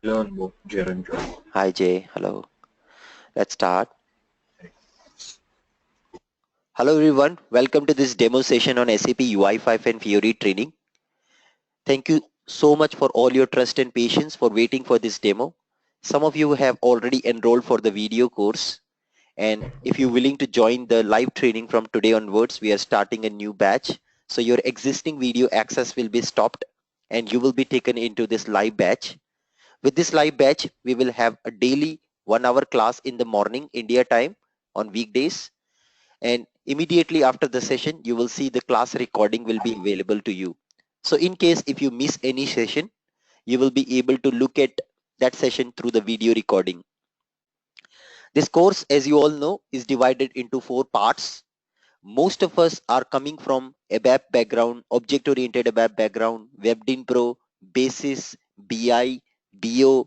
Learn more, Jaren John. Hi Jay, hello. Let's start. Hello everyone, welcome to this demo session on SAP UI5 and Fiori training. Thank you so much for all your trust and patience for waiting for this demo. Some of you have already enrolled for the video course, and if you're willing to join the live training from today onwards, we are starting a new batch. So your existing video access will be stopped and you will be taken into this live batch. With this live batch, we will have a daily 1 hour class in the morning India time on weekdays, and immediately after the session you will see the class recording will be available to you. So in case if you miss any session, you will be able to look at that session through the video recording. This course, as you all know, is divided into 4 parts. Most of us are coming from ABAP background, object oriented ABAP background, WebDin Pro, Basis, BI, BO,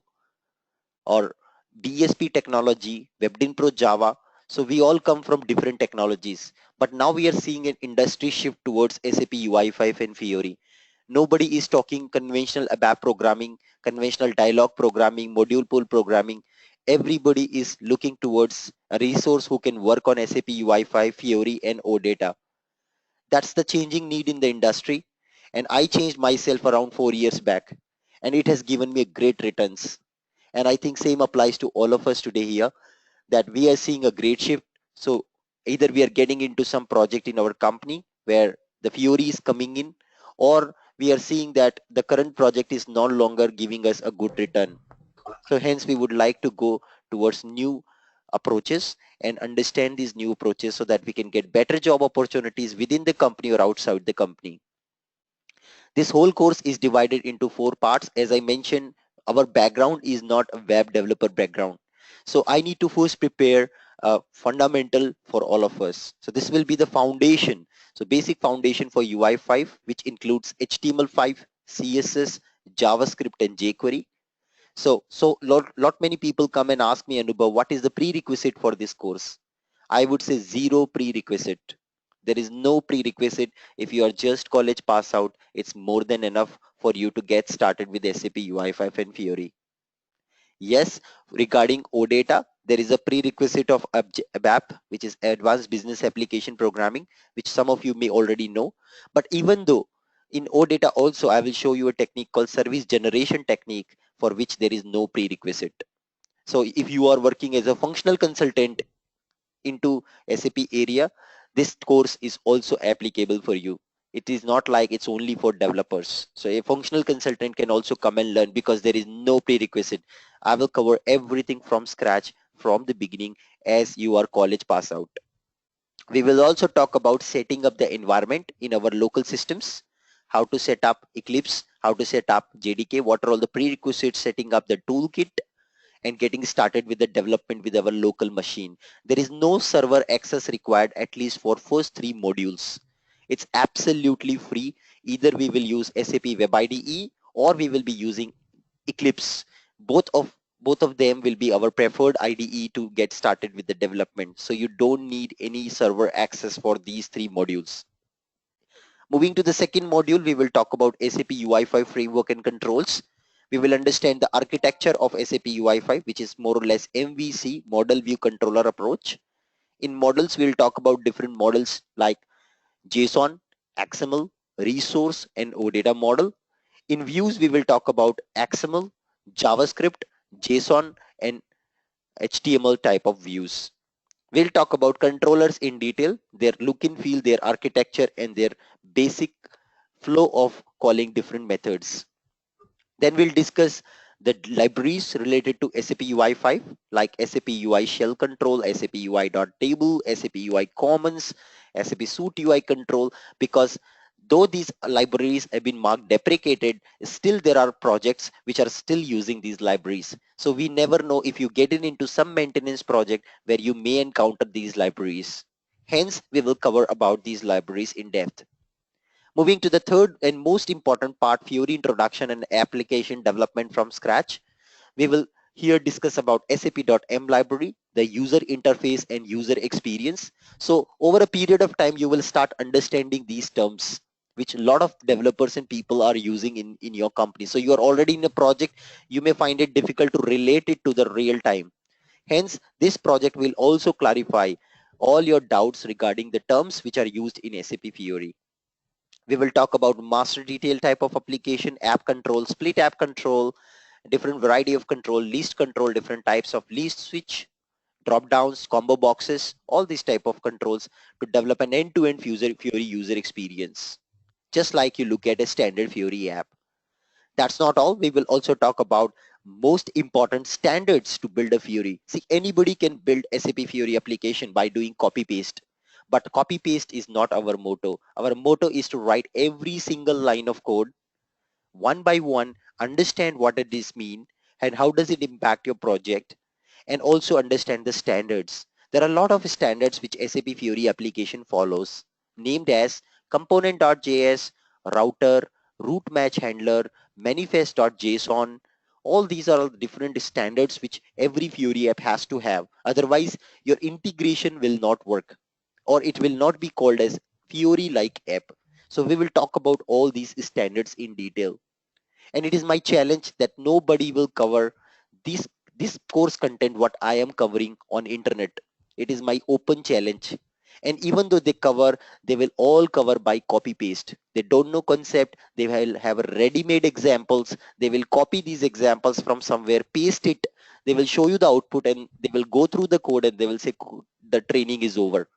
or DSP technology, WebDin Pro Java. So we all come from different technologies. But now we are seeing an industry shift towards SAP UI5 and Fiori. Nobody is talking conventional ABAP programming, conventional dialog programming, module pool programming. Everybody is looking towards a resource who can work on SAP UI5, Fiori, and OData. That's the changing need in the industry. And I changed myself around 4 years back. And it has given me great returns. And I think same applies to all of us today here, that we are seeing a great shift. So either we are getting into some project in our company where the Fiori is coming in, or we are seeing that the current project is no longer giving us a good return. So hence we would like to go towards new approaches and understand these new approaches so that we can get better job opportunities within the company or outside the company. This whole course is divided into 4 parts. As I mentioned, our background is not a web developer background. So I need to first prepare a fundamental for all of us. So this will be the foundation. So basic foundation for UI5, which includes HTML5, CSS, JavaScript, and jQuery. So lot many people come and ask me, Anubhav, what is the prerequisite for this course? I would say zero prerequisite. There is no prerequisite. If you are just college pass out, it's more than enough for you to get started with SAP UI5 and Fiori. Yes, regarding OData, there is a prerequisite of ABAP, which is Advanced Business Application Programming, which some of you may already know. But even though in OData also, I will show you a technique called service generation technique, for which there is no prerequisite. So if you are working as a functional consultant into SAP area, this course is also applicable for you. It is not like it's only for developers. So a functional consultant can also come and learn because there is no prerequisite. I will cover everything from scratch from the beginning as you are college pass out. We will also talk about setting up the environment in our local systems, how to set up Eclipse, how to set up JDK, what are all the prerequisites setting up the toolkit, and getting started with the development with our local machine. There is no server access required, at least for first 3 modules. It's absolutely free. Either we will use SAP Web IDE or we will be using Eclipse. Both of them will be our preferred IDE to get started with the development. So you don't need any server access for these 3 modules. Moving to the second module, we will talk about SAP UI5 framework and controls. We will understand the architecture of SAP UI5, which is more or less MVC, model view controller approach. In models, we'll talk about different models like JSON, XML, resource, and OData model. In views, we will talk about XML, JavaScript, JSON, and HTML type of views. We'll talk about controllers in detail, their look and feel, their architecture, and their basic flow of calling different methods. Then we'll discuss the libraries related to SAP UI5 like SAP UI Shell Control, SAP UI.Table, SAP UI Commons, SAP Suite UI Control, because though these libraries have been marked deprecated, still there are projects which are still using these libraries. So we never know if you get into some maintenance project where you may encounter these libraries. Hence, we will cover about these libraries in depth. Moving to the third and most important part, Fiori introduction and application development from scratch. We will here discuss about SAP.M library, the user interface and user experience. So over a period of time, you will start understanding these terms. which a lot of developers and people are using in your company. So you are already in a project, you may find it difficult to relate it to the real time. Hence, this project will also clarify all your doubts regarding the terms which are used in SAP Fiori. We will talk about master detail type of application, app control, split app control, different variety of control, list control, different types of list switch, drop downs, combo boxes, all these type of controls to develop an end-to-end Fiori user experience, just like you look at a standard Fiori app. That's not all. We will also talk about most important standards to build a Fiori. See, anybody can build SAP Fiori application by doing copy paste, but copy paste is not our motto. Our motto is to write every single line of code one by one, understand what it is mean and how does it impact your project, and also understand the standards. There are a lot of standards which SAP Fiori application follows, named as component.js, router, route match handler, manifest.json. All these are different standards which every Fiori app has to have. Otherwise, your integration will not work, or it will not be called as Fiori-like app. So we will talk about all these standards in detail. And it is my challenge that nobody will cover this this course content what I am covering on internet. It is my open challenge. And even though they cover, they will all cover by copy paste. They don't know concept. They will have ready-made examples. They will copy these examples from somewhere, paste it. They will show you the output and they will go through the code and they will say the training is over.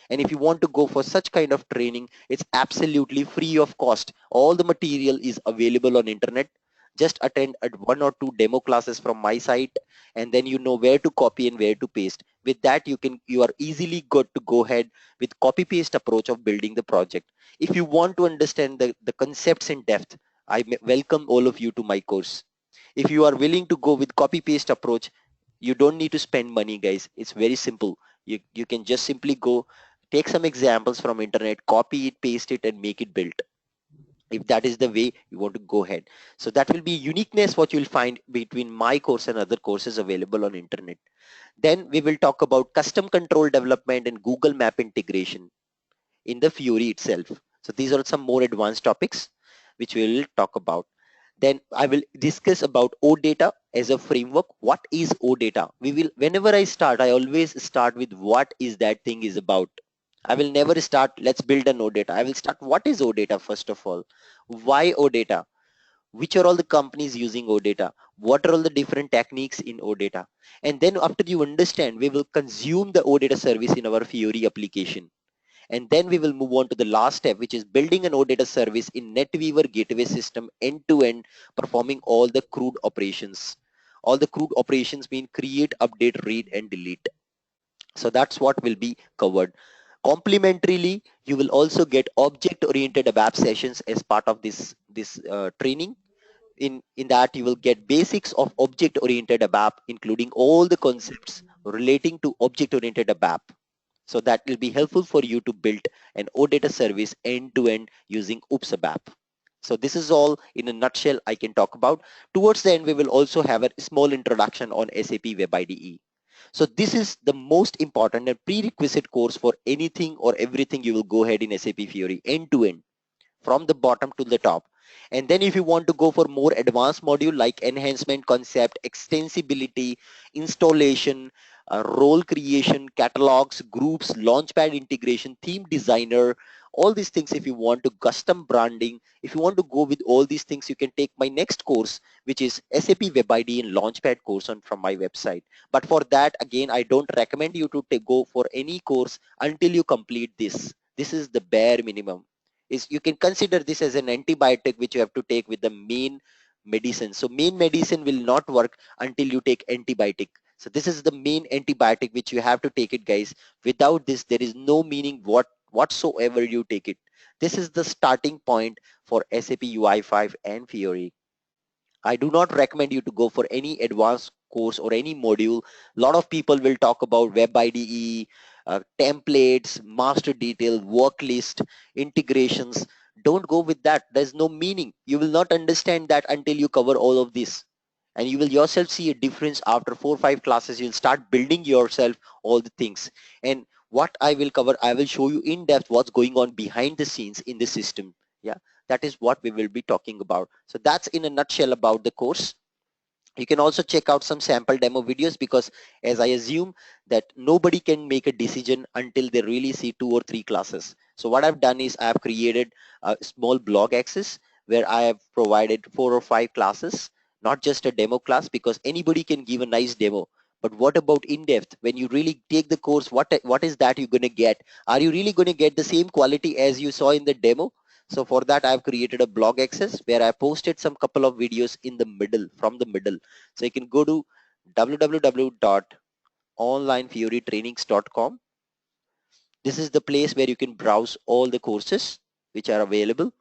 And if you want to go for such kind of training, it's absolutely free of cost. All the material is available on internet. Just attend at 1 or 2 demo classes from my site, and then you know where to copy and where to paste. With that, you are easily good to go ahead with copy paste approach of building the project. If you want to understand the concepts in depth, welcome all of you to my course. If you are willing to go with copy paste approach, you don't need to spend money, guys. It's very simple. You can just simply go take some examples from internet, copy it, paste it, and make it built. If that is the way you want to go ahead. So that will be uniqueness what you'll find between my course and other courses available on internet. Then we will talk about custom control development and Google Map integration in the Fiori itself. So these are some more advanced topics which we will talk about. Then I will discuss about OData as a framework. What is OData? Whenever I start, I always start with what is that thing is about. I will never start, let's build an OData. I will start, what is OData first of all? Why OData? Which are all the companies using OData? What are all the different techniques in OData? And then after you understand, we will consume the OData service in our Fiori application. And then we will move on to the last step, which is building an OData service in NetWeaver gateway system end-to-end, performing all the CRUD operations. All the CRUD operations mean create, update, read, and delete. So that's what will be covered. Complementarily, you will also get object-oriented ABAP sessions as part of this training. In that, you will get basics of object-oriented ABAP, including all the concepts relating to object-oriented ABAP. So that will be helpful for you to build an OData service end-to-end using OOPS ABAP. So this is all in a nutshell I can talk about. Towards the end, we will also have a small introduction on SAP Web IDE. So this is the most important and prerequisite course for anything or everything you will go ahead in SAP Fiori end to end, from the bottom to the top. And then if you want to go for more advanced module like enhancement concept, extensibility, installation, role creation, catalogs, groups, launchpad integration, theme designer, all these things, if you want to custom branding, if you want to go with all these things, you can take my next course, which is SAP Web IDE and Launchpad course from my website. But for that, again, I don't recommend you to go for any course until you complete this. This is the bare minimum. Is you can consider this as an antibiotic which you have to take with the main medicine. So main medicine will not work until you take antibiotic. So this is the main antibiotic which you have to take it, guys. Without this, there is no meaning whatsoever you take it. This is the starting point for SAP UI5 and Fiori. I do not recommend you to go for any advanced course or any module. A lot of people will talk about Web IDE, templates, master detail, work list, integrations. Don't go with that. There's no meaning. You will not understand that until you cover all of this. And you will yourself see a difference after 4 or 5 classes. You'll start building yourself all the things. And what I will cover, I will show you in depth what's going on behind the scenes in the system. Yeah, that is what we will be talking about. So that's in a nutshell about the course. You can also check out some sample demo videos, because as I assume that nobody can make a decision until they really see 2 or 3 classes. So what I've done is I have created a small blog access where I have provided 4 or 5 classes, not just a demo class, because anybody can give a nice demo. But what about in-depth? When you really take the course, what is that you're going to get? Are you really going to get the same quality as you saw in the demo? So for that, I've created a blog access where I posted some couple of videos in the middle, from the middle. So you can go to www.onlinefurytrainings.com. This is the place where you can browse all the courses which are available.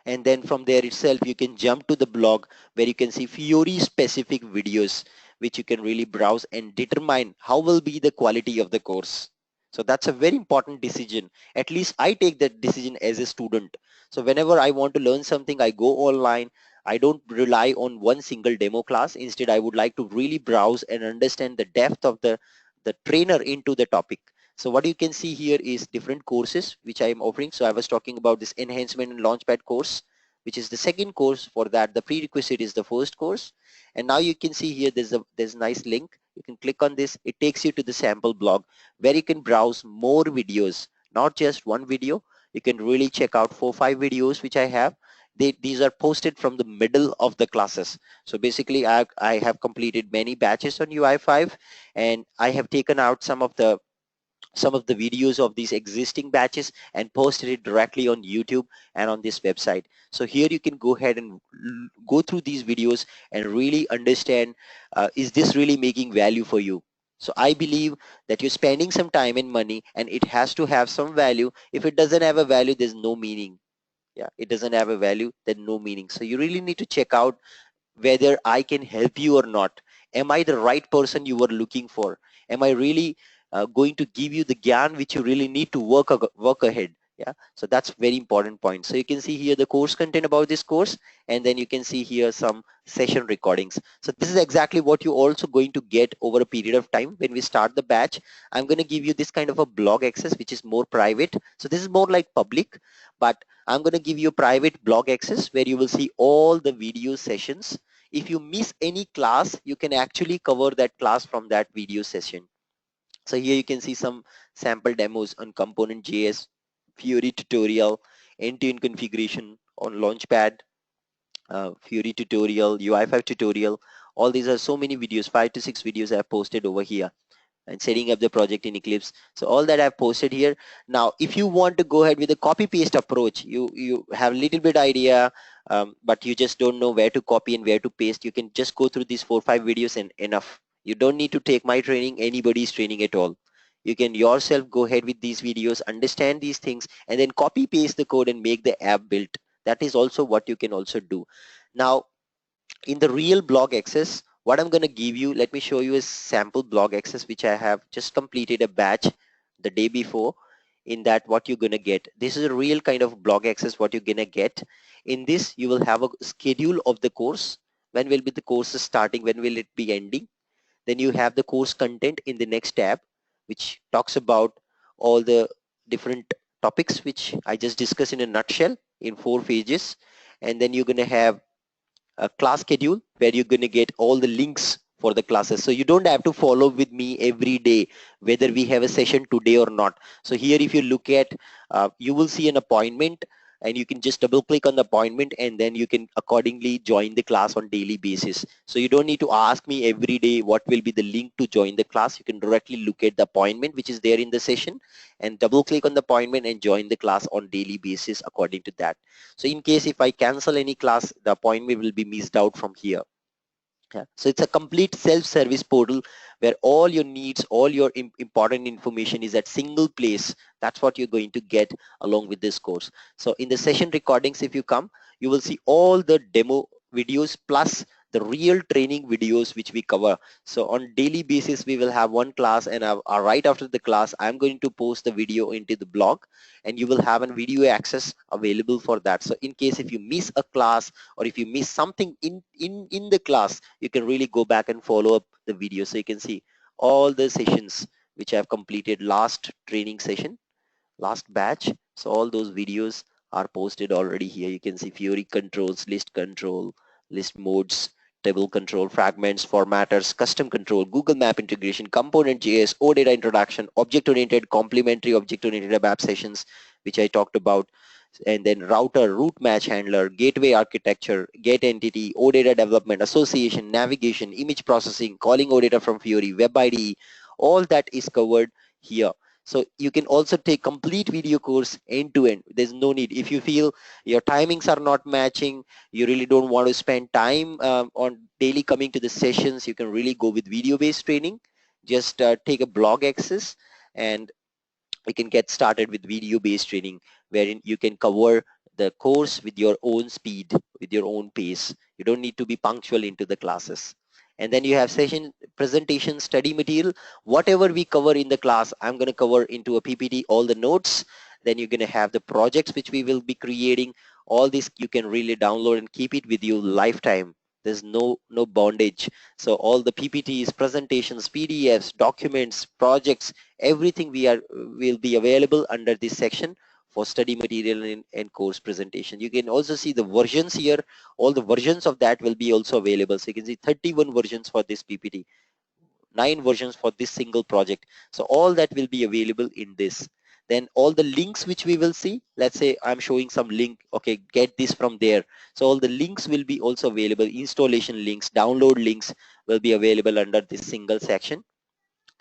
And then from there itself, you can jump to the blog where you can see Fiori specific videos, which you can really browse and determine how will be the quality of the course. So that's a very important decision. At least I take that decision as a student. So whenever I want to learn something, I go online. I don't rely on one single demo class. Instead, I would like to really browse and understand the depth of the trainer into the topic. So what you can see here is different courses which I am offering. So I was talking about this enhancement and launchpad course, which is the second course. For that, the prerequisite is the first course. And now you can see here there's a nice link. You can click on this. It takes you to the sample blog where you can browse more videos, not just one video. You can really check out 4 or 5 videos which I have. These are posted from the middle of the classes. So basically I have completed many batches on UI5, and I have taken out some of the videos of these existing batches and posted it directly on YouTube and on this website. So here you can go ahead and go through these videos and really understand, is this really making value for you? So I believe that you're spending some time and money, and it has to have some value. If it doesn't have a value, there's no meaning. Yeah, it doesn't have a value, then no meaning. So you really need to check out whether I can help you or not. Am I the right person you were looking for? Am I really going to give you the gyan which you really need to work ahead? Yeah, so that's very important point. So you can see here the course content about this course, and then you can see here some session recordings. So this is exactly what you're also going to get over a period of time. When we start the batch, I'm going to give you this kind of a blog access which is more private. So this is more like public, but I'm going to give you a private blog access where you will see all the video sessions. If you miss any class, you can actually cover that class from that video session. So here you can see some sample demos on Component.js, Fiori tutorial, end-to-end configuration on Launchpad, Fiori tutorial, UI5 tutorial. All these are so many videos, 5 to 6 videos I have posted over here, and setting up the project in Eclipse. So all that I've posted here. Now, if you want to go ahead with a copy paste approach, you have a little bit idea, but you just don't know where to copy and where to paste. You can just go through these 4 or 5 videos and enough. You don't need to take my training, anybody's training at all. You can yourself go ahead with these videos, understand these things, and then copy paste the code and make the app built. That is also what you can also do. Now, in the real blog access, what I'm going to give you, let me show you a sample blog access which I have just completed a batch the day before. In that, what you're going to get, this is a real kind of blog access. What you're going to get in this, you will have a schedule of the course. When will be the course starting, when will it be ending? Then you have the course content in the next tab, which talks about all the different topics which I just discussed in a nutshell in 4 pages. And then you're going to have a class schedule where you're going to get all the links for the classes. So you don't have to follow with me every day whether we have a session today or not. So here if you look at, you will see an appointment, and you can just double click on the appointment, and then you can accordingly join the class on daily basis. So you don't need to ask me every day what will be the link to join the class. You can directly look at the appointment which is there in the session and double click on the appointment and join the class on daily basis according to that. So in case if I cancel any class, the appointment will be missed out from here. Yeah. So it's a complete self-service portal where all your needs, all your important information is at single place. That's what you're going to get along with this course. So in the session recordings, if you come, you will see all the demo videos plus the real training videos which we cover. So on daily basis, we will have one class, and right after the class, I'm going to post the video into the blog, and you will have a video access available for that. So in case if you miss a class, or if you miss something in the class, you can really go back and follow up the video. So you can see all the sessions which I have completed last training session, last batch. So all those videos are posted already here. You can see Fiori controls, list modes, table control, fragments, formatters, custom control, Google Map integration, component JS, OData introduction, object-oriented, complementary object-oriented web app sessions, which I talked about, and then router, route match handler, gateway architecture, get entity, OData development, association, navigation, image processing, calling OData from Fiori, web IDE, all that is covered here. So you can also take complete video course end to end. There's no need. If you feel your timings are not matching, you really don't want to spend time on daily coming to the sessions, you can really go with video-based training. Just take a blog access and you can get started with video-based training wherein you can cover the course with your own speed, with your own pace. You don't need to be punctual into the classes. And then you have session, presentation, study material. Whatever we cover in the class, I'm going to cover into a PPT, all the notes. Then you're going to have the projects which we will be creating. All this you can really download and keep it with you lifetime. There's no bondage. So all the PPTs, presentations, PDFs, documents, projects, everything will be available under this section for study material and course presentation. You can also see the versions here. All the versions of that will be also available. So you can see 31 versions for this PPT, 9 versions for this single project. So all that will be available in this. Then all the links which we will see, let's say I'm showing some link, okay, get this from there. So all the links will be also available. Installation links, download links will be available under this single section.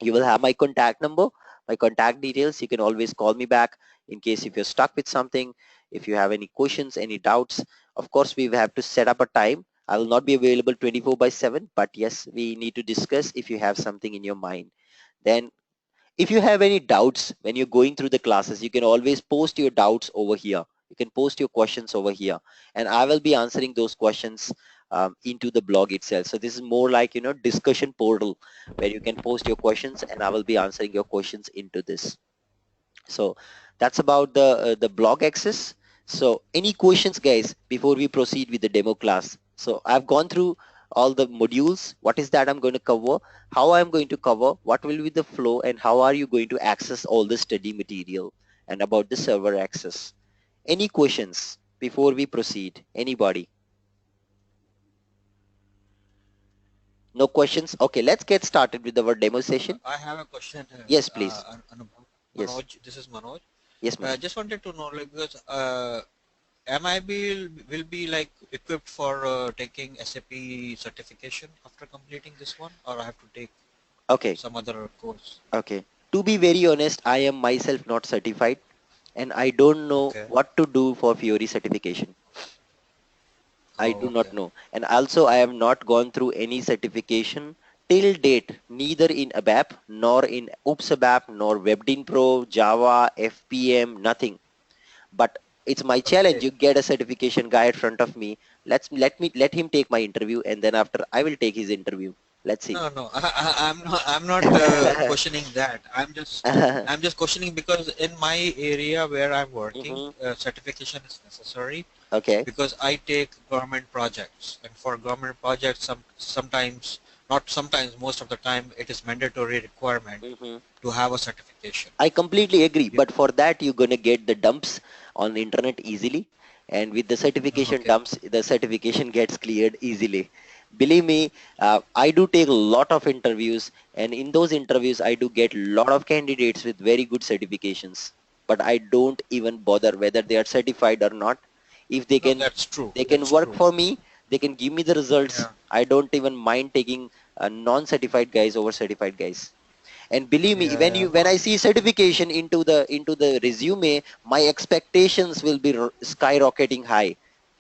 You will have my contact number, my contact details. You can always call me back in case if you're stuck with something, if you have any questions, any doubts. Of course, we have to set up a time. I will not be available 24/7, but yes, we need to discuss if you have something in your mind. Then if you have any doubts when you're going through the classes, you can always post your doubts over here. You can post your questions over here, and I will be answering those questions into the blog itself. So this is more like, discussion portal where you can post your questions and I will be answering your questions into this. So that's about the blog access. So any questions, guys, before we proceed with the demo class? So I've gone through all the modules. What is that I'm going to cover, how I'm going to cover, what will be the flow, and how are you going to access all the study material, and about the server access. Any questions before we proceed? Anybody? No questions? Okay, let's get started with our demo session. I have a question. Yes, please. Manoj, Yes. This is Manoj. Yes, I just wanted to know, like, because MIB will be like equipped for taking SAP certification after completing this one, or I have to take some other course? Okay. To be very honest, I am myself not certified and I don't know what to do for Fiori certification. I do not know. And also I have not gone through any certification till date, neither in ABAP nor in OOPS ABAP nor WebDyn Pro, Java, FPM, nothing. But it's my challenge. You get a certification guy in front of me. Let him take my interview, and then after I will take his interview. Let's see. No, I'm not questioning that. I'm just questioning because in my area where I'm working, certification is necessary. Okay. Because I take government projects, and for government projects, sometimes, not sometimes, most of the time, it is mandatory requirement to have a certification. I completely agree, but for that you're gonna get the dumps on the internet easily, and with the certification dumps, the certification gets cleared easily. Believe me, I do take a lot of interviews, and in those interviews I do get a lot of candidates with very good certifications, but I don't even bother whether they are certified or not. If they can, that's true. They can work for me, they can give me the results. I don't even mind taking non-certified guys over certified guys. And believe me, when I see certification into the resume, my expectations will be skyrocketing high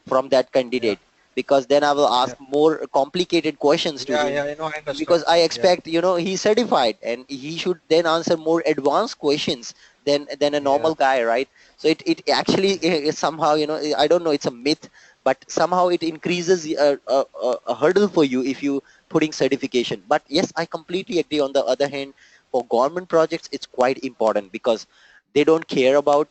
from that candidate, because then I will ask more complicated questions to him. I understand. Because I expect, he's certified and he should then answer more advanced questions than a normal guy, right? So it actually is somehow, I don't know, it's a myth, but somehow it increases a hurdle for you if you putting certification. But yes, I completely agree. On the other hand, for government projects, it's quite important because they don't care about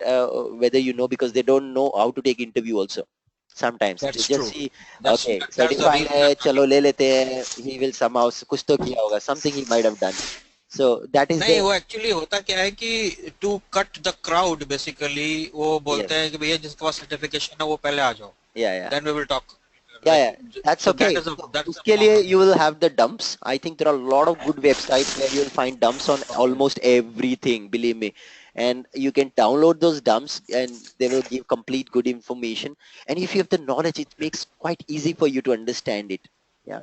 whether because they don't know how to take interview also. Sometimes that's they just true. see, okay, certified hai, chalo le lete hai, he will somehow kuch to kiya hoga, something he might have done. So that is the नहीं, वो actually होता क्या है कि to cut the crowd basically वो बोलते yes, हैं कि भैया जिसके पास सर्टिफिकेशन है वो पहले आ जाओ, yeah, yeah. Then we will talk, Yeah, like, yeah, that's so that okay. Is a So that's a uske liye problem. you will have the dumps. I think there are a lot of good websites where you'll find dumps on okay. almost everything, believe me. And you can download those dumps and they will give complete good information. And if you have the knowledge, it makes quite easy for you to understand it. Yeah,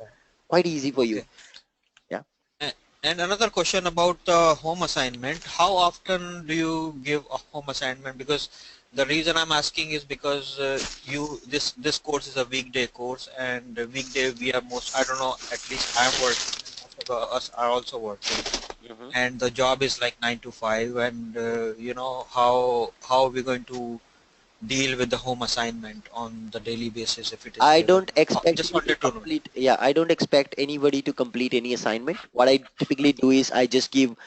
quite easy for you. Okay. Yeah. And another question about the home assignment. How often do you give a home assignment? Because the reason I'm asking is because you this course is a weekday course, and weekday we are most, I don't know, at least I'm working. Most of us are also working, Mhm. and the job is like 9 to 5, and how are we going to deal with the home assignment on the daily basis if it is I given? don't expect Just you to wanted to know. complete, yeah, I don't expect anybody to complete any assignment. What I typically do is I just give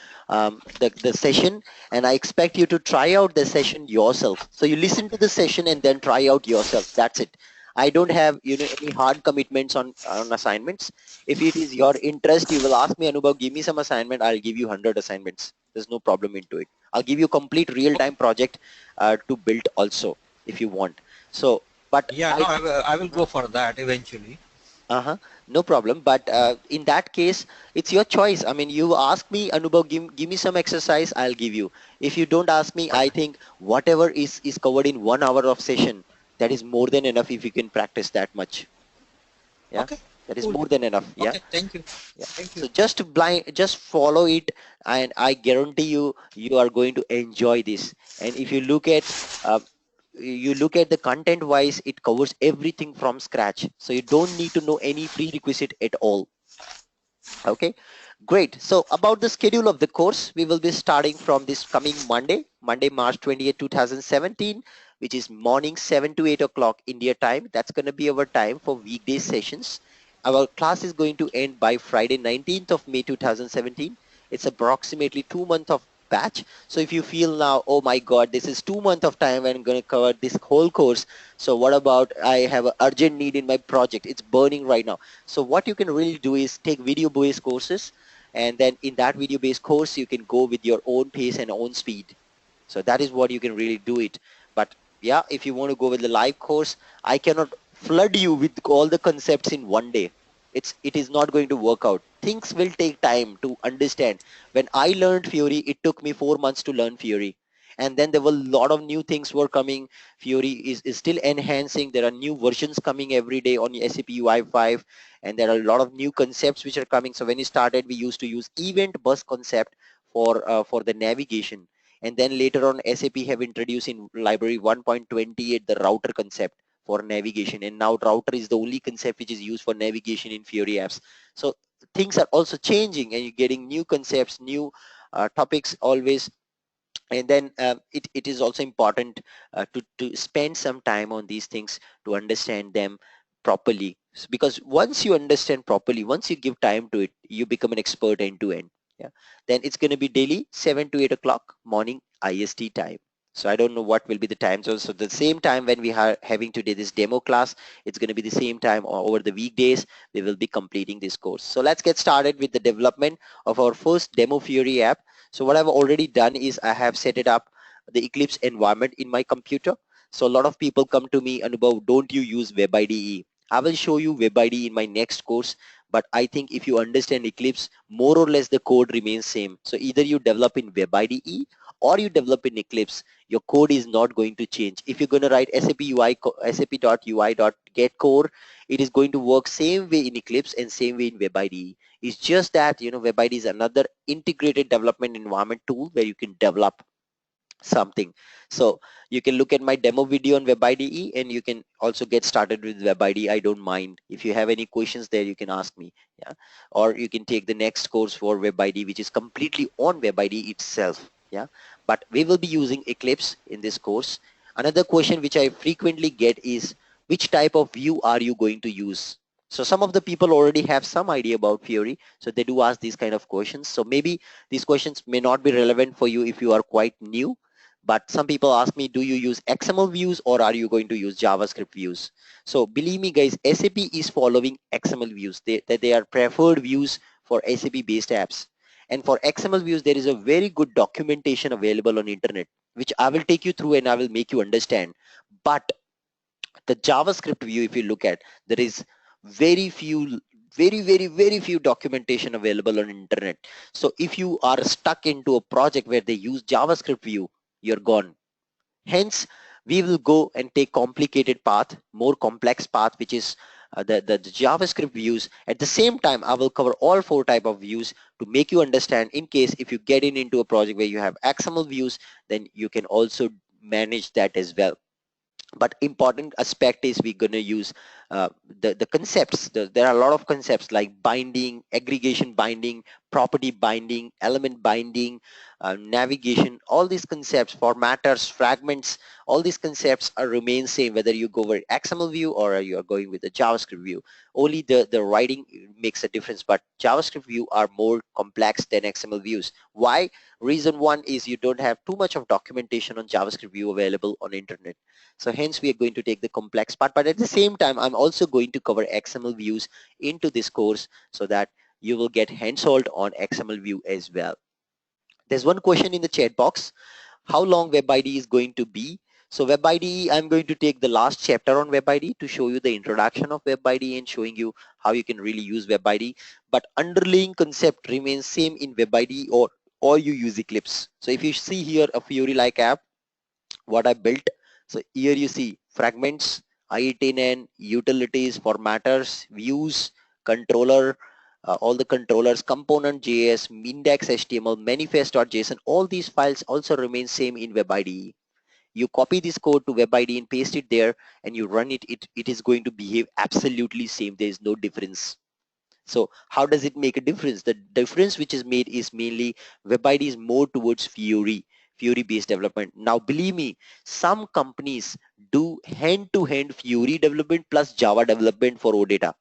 the session and I expect you to try out the session yourself. So you listen to the session and then try out yourself. That's it. I don't have, any hard commitments on assignments. If it is your interest, you will ask me, Anubhav, give me some assignment. I'll give you 100 assignments. There's no problem into it. I'll give you complete real-time project to build also if you want. So, but Yeah, no, I I will go for that eventually. uh-huh. No problem. But in that case, it's your choice. I mean, you ask me, Anubhav, give me some exercise, I'll give you. If you don't ask me, I think whatever is covered in 1 hour of session, that is more than enough if you can practice that much. Yeah, Okay, that is cool. more than enough. Yeah, Okay, thank you. yeah. Thank you. So just follow it, and I guarantee you, you are going to enjoy this. And if uh, you look at the content wise, it covers everything from scratch. So you don't need to know any prerequisite at all. Okay, great. So about the schedule of the course, we will be starting from this coming Monday, March 20th, 2017, which is morning 7 to 8 o'clock India time. That's going to be our time for weekday sessions. Our class is going to end by Friday, 19th of May, 2017. It's approximately 2 months of batch. So if you feel now, oh my God, this is 2 months of time and I'm going to cover this whole course. So what about I have an urgent need in my project? It's burning right now. So what you can really do is take video-based courses, and then in that video-based course, you can go with your own pace and own speed. So that is what you can really do it. But yeah, if you want to go with the live course, I cannot flood you with all the concepts in one day. It is not going to work out. Things will take time to understand. When I learned Fiori, it took me 4 months to learn Fiori. And then there were a lot of new things were coming. Fiori is still enhancing. There are new versions coming every day on SAP UI5, and there are a lot of new concepts which are coming. So when we started, we used to use event bus concept for the navigation, and then later on SAP have introduced in library 1.28 the router concept for navigation, and now router is the only concept which is used for navigation in Fiori apps. So things are also changing and you're getting new concepts, new topics always. And then it is also important to spend some time on these things to understand them properly. Because once you understand properly, once you give time to it, you become an expert end to end. Yeah. Then it's going to be daily 7 to 8 o'clock morning IST time. So I don't know what will be the time zone. So the same time when we are having today this demo class, it's going to be the same time over the weekdays we will be completing this course. So let's get started with the development of our first demo Fiori app. So what I've already done is I have set it up the Eclipse environment in my computer. So a lot of people come to me, Anubhav, don't you use WebIDE? I will show you WebIDE in my next course, but I think if you understand Eclipse, more or less the code remains same. So either you develop in WebIDE or you develop in Eclipse, your code is not going to change. If you're going to write SAP UI, sap.ui.get core, it is going to work same way in Eclipse and same way in WebIDE. It's just that, WebIDE is another integrated development environment tool where you can develop something. So you can look at my demo video on WebIDE and you can also get started with WebIDE. I don't mind. If you have any questions there, you can ask me. Yeah. Or you can take the next course for WebIDE, which is completely on WebIDE itself. Yeah. But we will be using Eclipse in this course. Another question which I frequently get is, which type of view are you going to use? So some of the people already have some idea about Fiori. So they do ask these kind of questions. So maybe these questions may not be relevant for you if you are quite new, but some people ask me, do you use XML views or are you going to use JavaScript views? So believe me guys, SAP is following XML views. They are preferred views for SAP based apps. And for XML views, there is a very good documentation available on internet, which I will take you through and I will make you understand. But the JavaScript view, if you look at, there is very few, very few documentation available on internet. So if you are stuck into a project where they use JavaScript view, you're gone. Hence, we will go and take complicated path, more complex path, which is the JavaScript views. At the same time, I will cover all 4 type of views to make you understand, in case if you get into a project where you have XML views, then you can also manage that as well. But important aspect is we're going to use the concepts. There are a lot of concepts like binding, aggregation binding, property binding, element binding, navigation. All these concepts, formatters, fragments, all these concepts are remain same whether you go with XML view or you are going with the JavaScript view. Only the writing makes a difference, but JavaScript view are more complex than XML views. Why? Reason one is you don't have too much of documentation on JavaScript view available on internet. So hence we are going to take the complex part, but at the same time, I'm also going to cover XML views into this course so that you will get hands-hold on XML view as well. There's one question in the chat box. How long WebIDE is going to be? So WebIDE, I'm going to take the last chapter on WebIDE to show you the introduction of WebIDE and showing you how you can really use WebIDE. But underlying concept remains same in WebIDE or you use Eclipse. So if you see here a Fiori-like app, what I built. So here you see fragments, IE10N, utilities, formatters, views, controller, all the controllers, component.js, index.html, manifest.json, all these files also remain same in WebIDE. You copy this code to WebIDE and paste it there and you run it, it is going to behave absolutely same. There is no difference. So how does it make a difference? The difference which is made is mainly WebIDE is more towards Fiori based development. Now believe me, some companies do hand-to-hand Fiori development plus Java development for OData.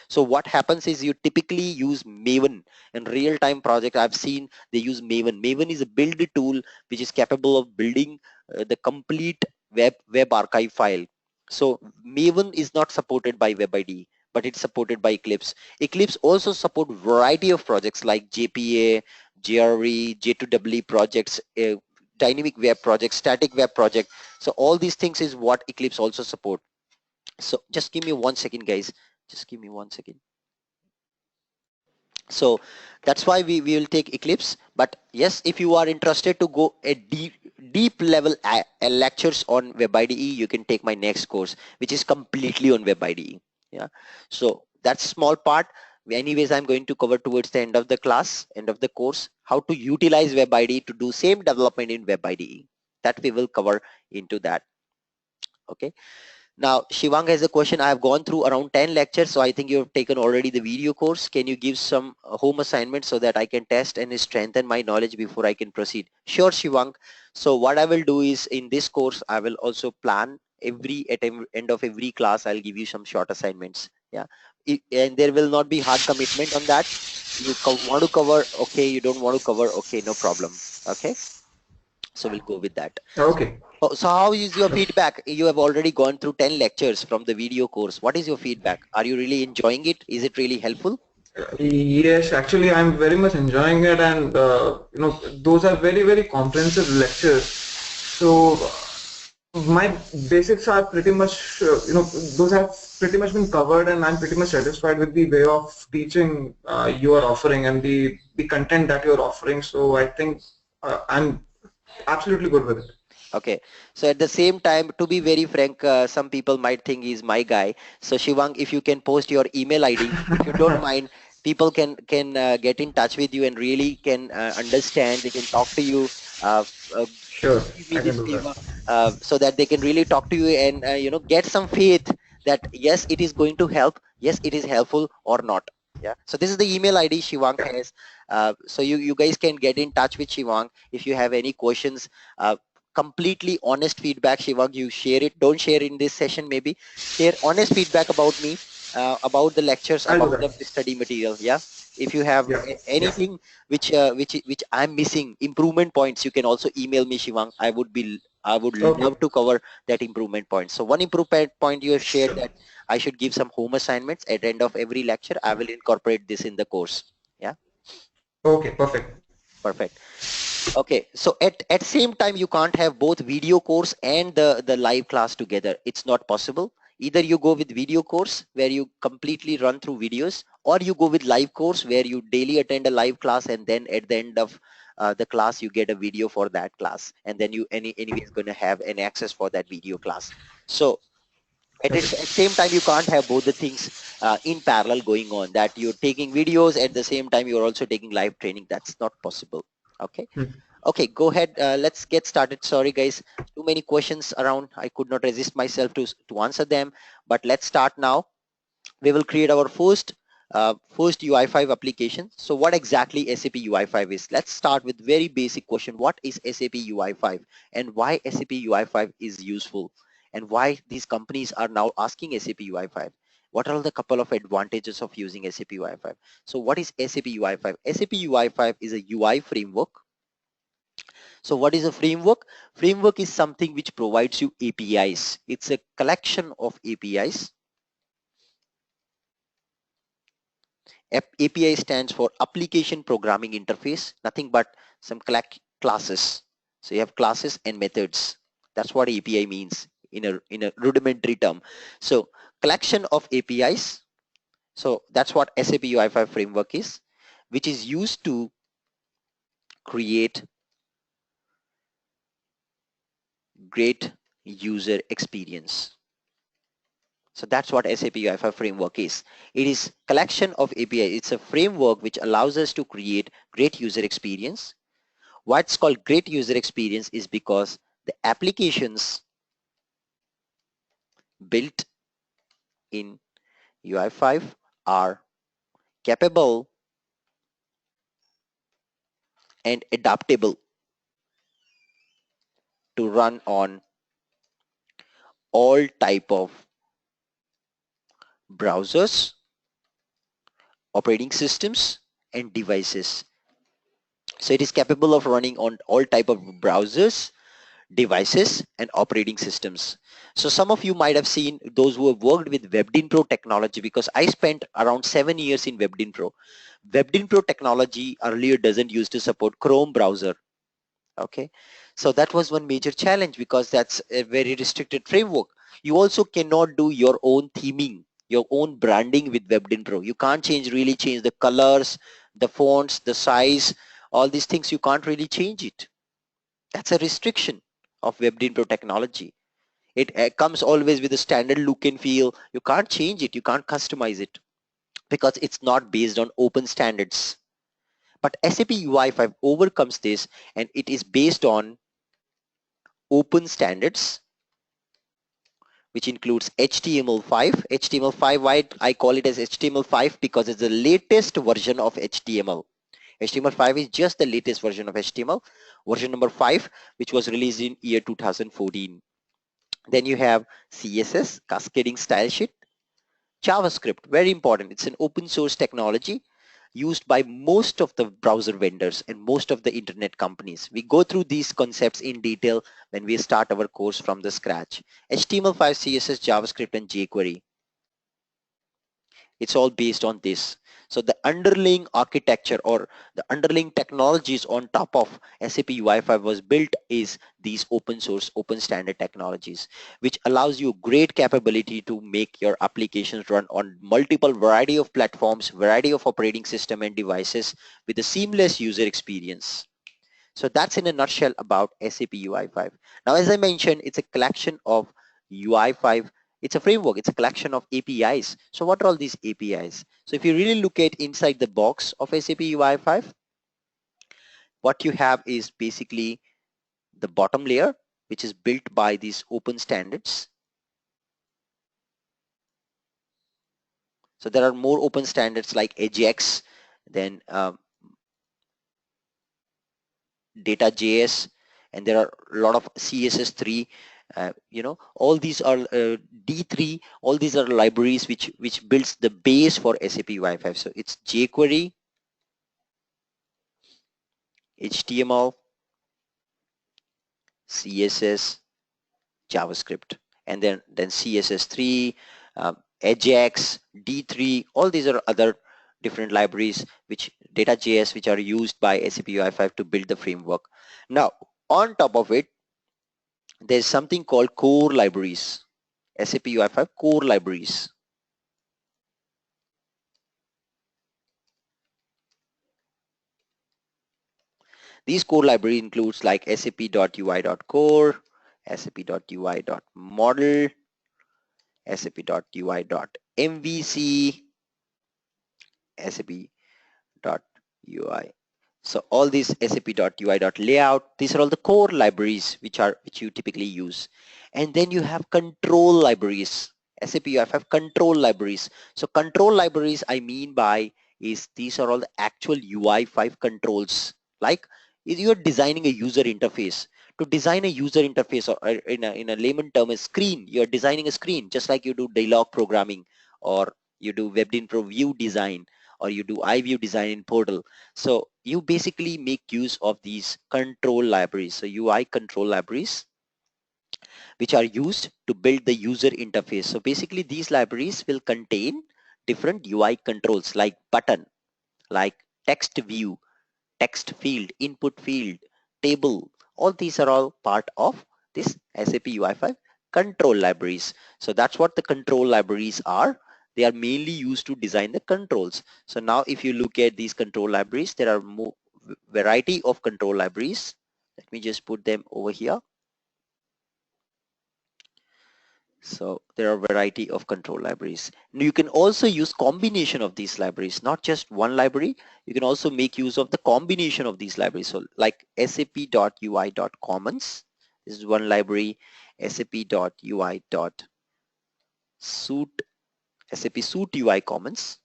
So what happens is you typically use Maven. In real-time project I've seen they use Maven. Maven is a build tool which is capable of building the complete web archive file. So Maven is not supported by WebIDE, but it's supported by Eclipse. Eclipse also support variety of projects like JPA, JRE, J2EE projects, dynamic web project, static web project. So all these things is what Eclipse also support. So just give me 1 second, guys. Just give me 1 second. So that's why we will take Eclipse. But yes, if you are interested to go a deep level lectures on WebIDE, you can take my next course, which is completely on WebIDE. Yeah. So that's small part. Anyways, I'm going to cover towards the end of the class, end of the course, how to utilize WebIDE to do same development in WebIDE. That we will cover into that. Okay. Now, Shivang has a question. I have gone through around 10 lectures, so I think you have taken already the video course. Can you give some home assignment so that I can test and strengthen my knowledge before I can proceed? Sure, Shivang. So what I will do is in this course, I will also plan at end of every class, I'll give you some short assignments. Yeah. And there will not be hard commitment on that. You want to cover, okay. You don't want to cover, okay, no problem. Okay. So we'll go with that. Okay. So how is your feedback? You have already gone through 10 lectures from the video course. What is your feedback? Are you really enjoying it? Is it really helpful? Yes, actually I'm very much enjoying it, and those are very comprehensive lectures. So my basics are pretty much those have pretty much been covered, and I'm pretty much satisfied with the way of teaching you are offering and the content that you're offering. So I think I'm absolutely good with it. Okay, so at the same time, to be very frank, some people might think he's my guy. So Shivang, if you can post your email ID, if you don't mind, people can get in touch with you and really can understand. They can talk to you. Sure, Give me I can this do favor, that. so that they can really talk to you and get some faith that yes, it is going to help. Yes, it is helpful or not. Yeah. So this is the email ID Shivang has. So you guys can get in touch with Shivang if you have any questions. Completely honest feedback, Shivang, you share it. Don't share in this session, maybe share honest feedback about me, about the lectures, about the study material. Yeah. If you have anything which I'm missing, improvement points, you can also email me, Shivang. I would love to cover that improvement point. So one improvement point you have shared, that I should give some home assignments at the end of every lecture. I will incorporate this in the course. Yeah. Okay, perfect. Perfect. Okay, so at same time you can't have both video course and the live class together. It's not possible. Either you go with video course where you completely run through videos, or you go with live course where you daily attend a live class, and then at the end of the class you get a video for that class, and then you anyways going to have an access for that video class. So at same time you can't have both the things in parallel going on, that you're taking videos at the same time you're also taking live training. That's not possible. Okay. Hmm. Okay, go ahead. Let's get started. Sorry, guys. Too many questions around. I could not resist myself to answer them. But let's start now. We will create our first UI5 application. So what exactly SAP UI5 is? Let's start with very basic question. What is SAP UI5 and why SAP UI5 is useful and why these companies are now asking SAP UI5? What are the couple of advantages of using SAP UI5? So what is SAP UI5? SAP UI5 is a UI framework. So what is a framework? Framework is something which provides you APIs. It's a collection of APIs. API stands for Application Programming Interface, nothing but some classes. So you have classes and methods. That's what API means in a rudimentary term. So collection of APIs. So that's what SAP UI5 framework is, which is used to create great user experience. So that's what SAP UI5 framework is. It is collection of API. It's a framework which allows us to create great user experience. What's called great user experience is because the applications built in UI5 are capable and adaptable to run on all type of browsers, operating systems, and devices. So it is capable of running on all type of browsers, devices, and operating systems. So some of you might have seen those who have worked with WebDyn Pro technology, because I spent around 7 years in WebDyn Pro. WebDyn Pro technology earlier doesn't used to support Chrome browser. Okay, so that was one major challenge because that's a very restricted framework. You also cannot do your own theming, your own branding with WebDyn Pro. You can't really change the colors, the fonts, the size, all these things. You can't really change it. That's a restriction of WebDyn Pro technology. It comes always with a standard look and feel. You can't change it. You can't customize it because it's not based on open standards. But SAP UI5 overcomes this, and it is based on open standards, which includes HTML5. HTML5, why I call it as HTML5? Because it's the latest version of HTML. HTML5 is just the latest version of HTML, version number 5, which was released in year 2014. Then you have CSS, cascading style sheet, JavaScript, very important. It's an open source technology used by most of the browser vendors and most of the internet companies. We go through these concepts in detail when we start our course from the scratch. HTML5, CSS, JavaScript, and jQuery. It's all based on this. So the underlying architecture or the underlying technologies on top of SAP UI5 was built is these open source, open standard technologies, which allows you great capability to make your applications run on multiple variety of platforms, variety of operating system and devices with a seamless user experience. So that's in a nutshell about SAP UI5. Now, as I mentioned, it's a collection of UI5. It's a framework. It's a collection of APIs. So what are all these APIs? So if you really look at inside the box of SAP UI5, what you have is basically the bottom layer, which is built by these open standards. So there are more open standards like Ajax, then Data.js, and there are a lot of CSS3. All these are D3. All these are libraries which builds the base for SAP UI5. So it's jQuery, HTML, CSS, JavaScript, and then CSS3, Ajax, D3. All these are other different libraries which data.js which are used by SAP UI5 to build the framework. Now on top of it, there's something called core libraries. SAP UI5 core libraries. These core library includes like sap.ui.core, sap.ui.model, sap.ui.mvc, sap.ui. So all these sap.ui.layout, these are all the core libraries which you typically use. And then you have control libraries. SAP UI5 control libraries. So control libraries I mean by is these are all the actual UI5 controls. Like if you are designing a user interface, to design a user interface or in a layman term a screen, you're designing a screen just like you do dialog programming or you do WebInfo view design or you do iView design in Portal. So you basically make use of these control libraries. So UI control libraries which are used to build the user interface. So basically these libraries will contain different UI controls like button, like text view, text field, input field, table. All these are all part of this SAP UI5 control libraries. So that's what the control libraries are. They are mainly used to design the controls. So now if you look at these control libraries, there are more variety of control libraries. Let me just put them over here. So there are a variety of control libraries. Now you can also use combination of these libraries, not just one library. You can also make use of the combination of these libraries. So like sap.ui.commons, this is one library, sap.ui.suite, SAP Suite UI Commons.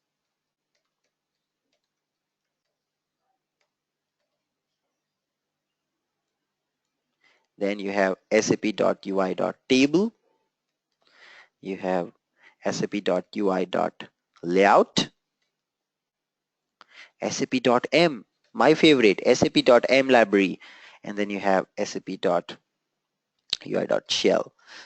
Then you have sap.ui.table. You have sap.ui.layout, sap.m, my favorite, sap.m library, and then you have sap.ui.shell.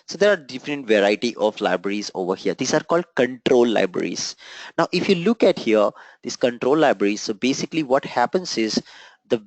So there are different variety of libraries over here. These are called control libraries. Now if you look at here, these control libraries, so basically what happens is the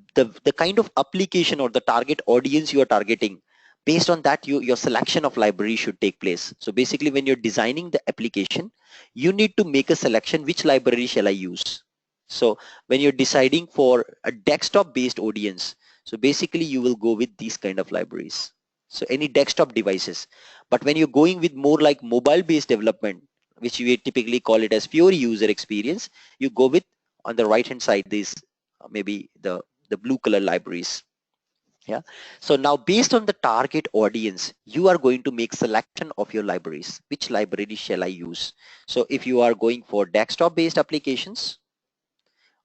kind of application or the target audience you are targeting, based on that your selection of library should take place. So basically when you're designing the application, you need to make a selection, which library shall I use. So when you're deciding for a desktop based audience, so basically you will go with these kind of libraries. So any desktop devices. But when you're going with more like mobile based development, which we typically call it as Fiori user experience, you go with on the right hand side these maybe the blue color libraries. Yeah. So now based on the target audience, you are going to make selection of your libraries. Which library shall I use? So if you are going for desktop based applications,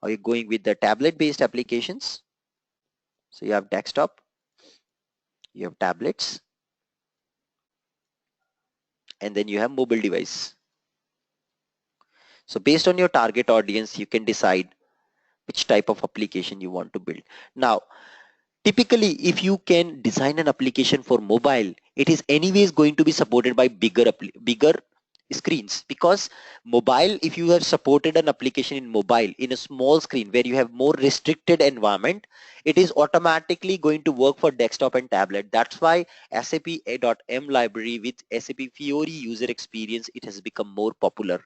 or you're going with the tablet based applications, so you have desktop, you have tablets, and then you have mobile device. So based on your target audience, you can decide which type of application you want to build. Now, typically, if you can design an application for mobile, it is anyways going to be supported by bigger screens, because mobile, if you have supported an application in mobile in a small screen where you have more restricted environment, it is automatically going to work for desktop and tablet. That's why sap.m library with SAP Fiori user experience, it has become more popular.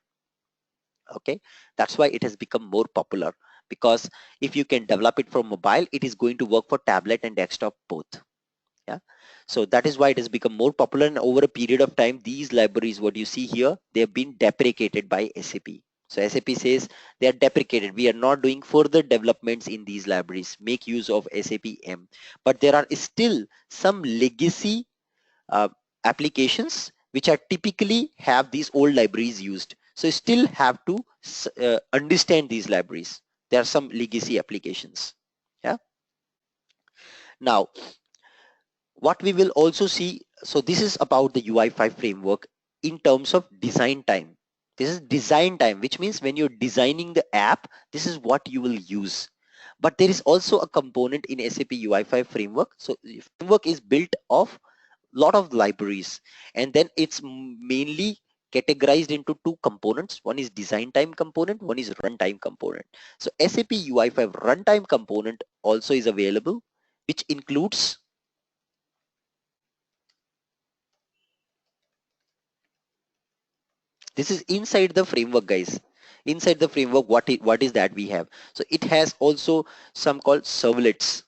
Okay, that's why it has become more popular, because if you can develop it for mobile, it is going to work for tablet and desktop both. Yeah, so that is why it has become more popular, and over a period of time these libraries what you see here, they have been deprecated by SAP. So SAP says they are deprecated, we are not doing further developments in these libraries, make use of SAP M. But there are still some legacy uh, applications which are typically have these old libraries used. So you still have to understand these libraries. There are some legacy applications. Yeah. Now, what we will also see, so this is about the UI5 framework in terms of design time. This is design time, which means when you're designing the app, this is what you will use. But there is also a component in SAP UI5 framework. So the framework is built of lot of libraries, and then it's mainly categorized into two components. One is design time component, one is runtime component. So SAP UI5 runtime component also is available, which includes this is inside the framework, guys. Inside the framework, what is that we have? So it has also some called servlets.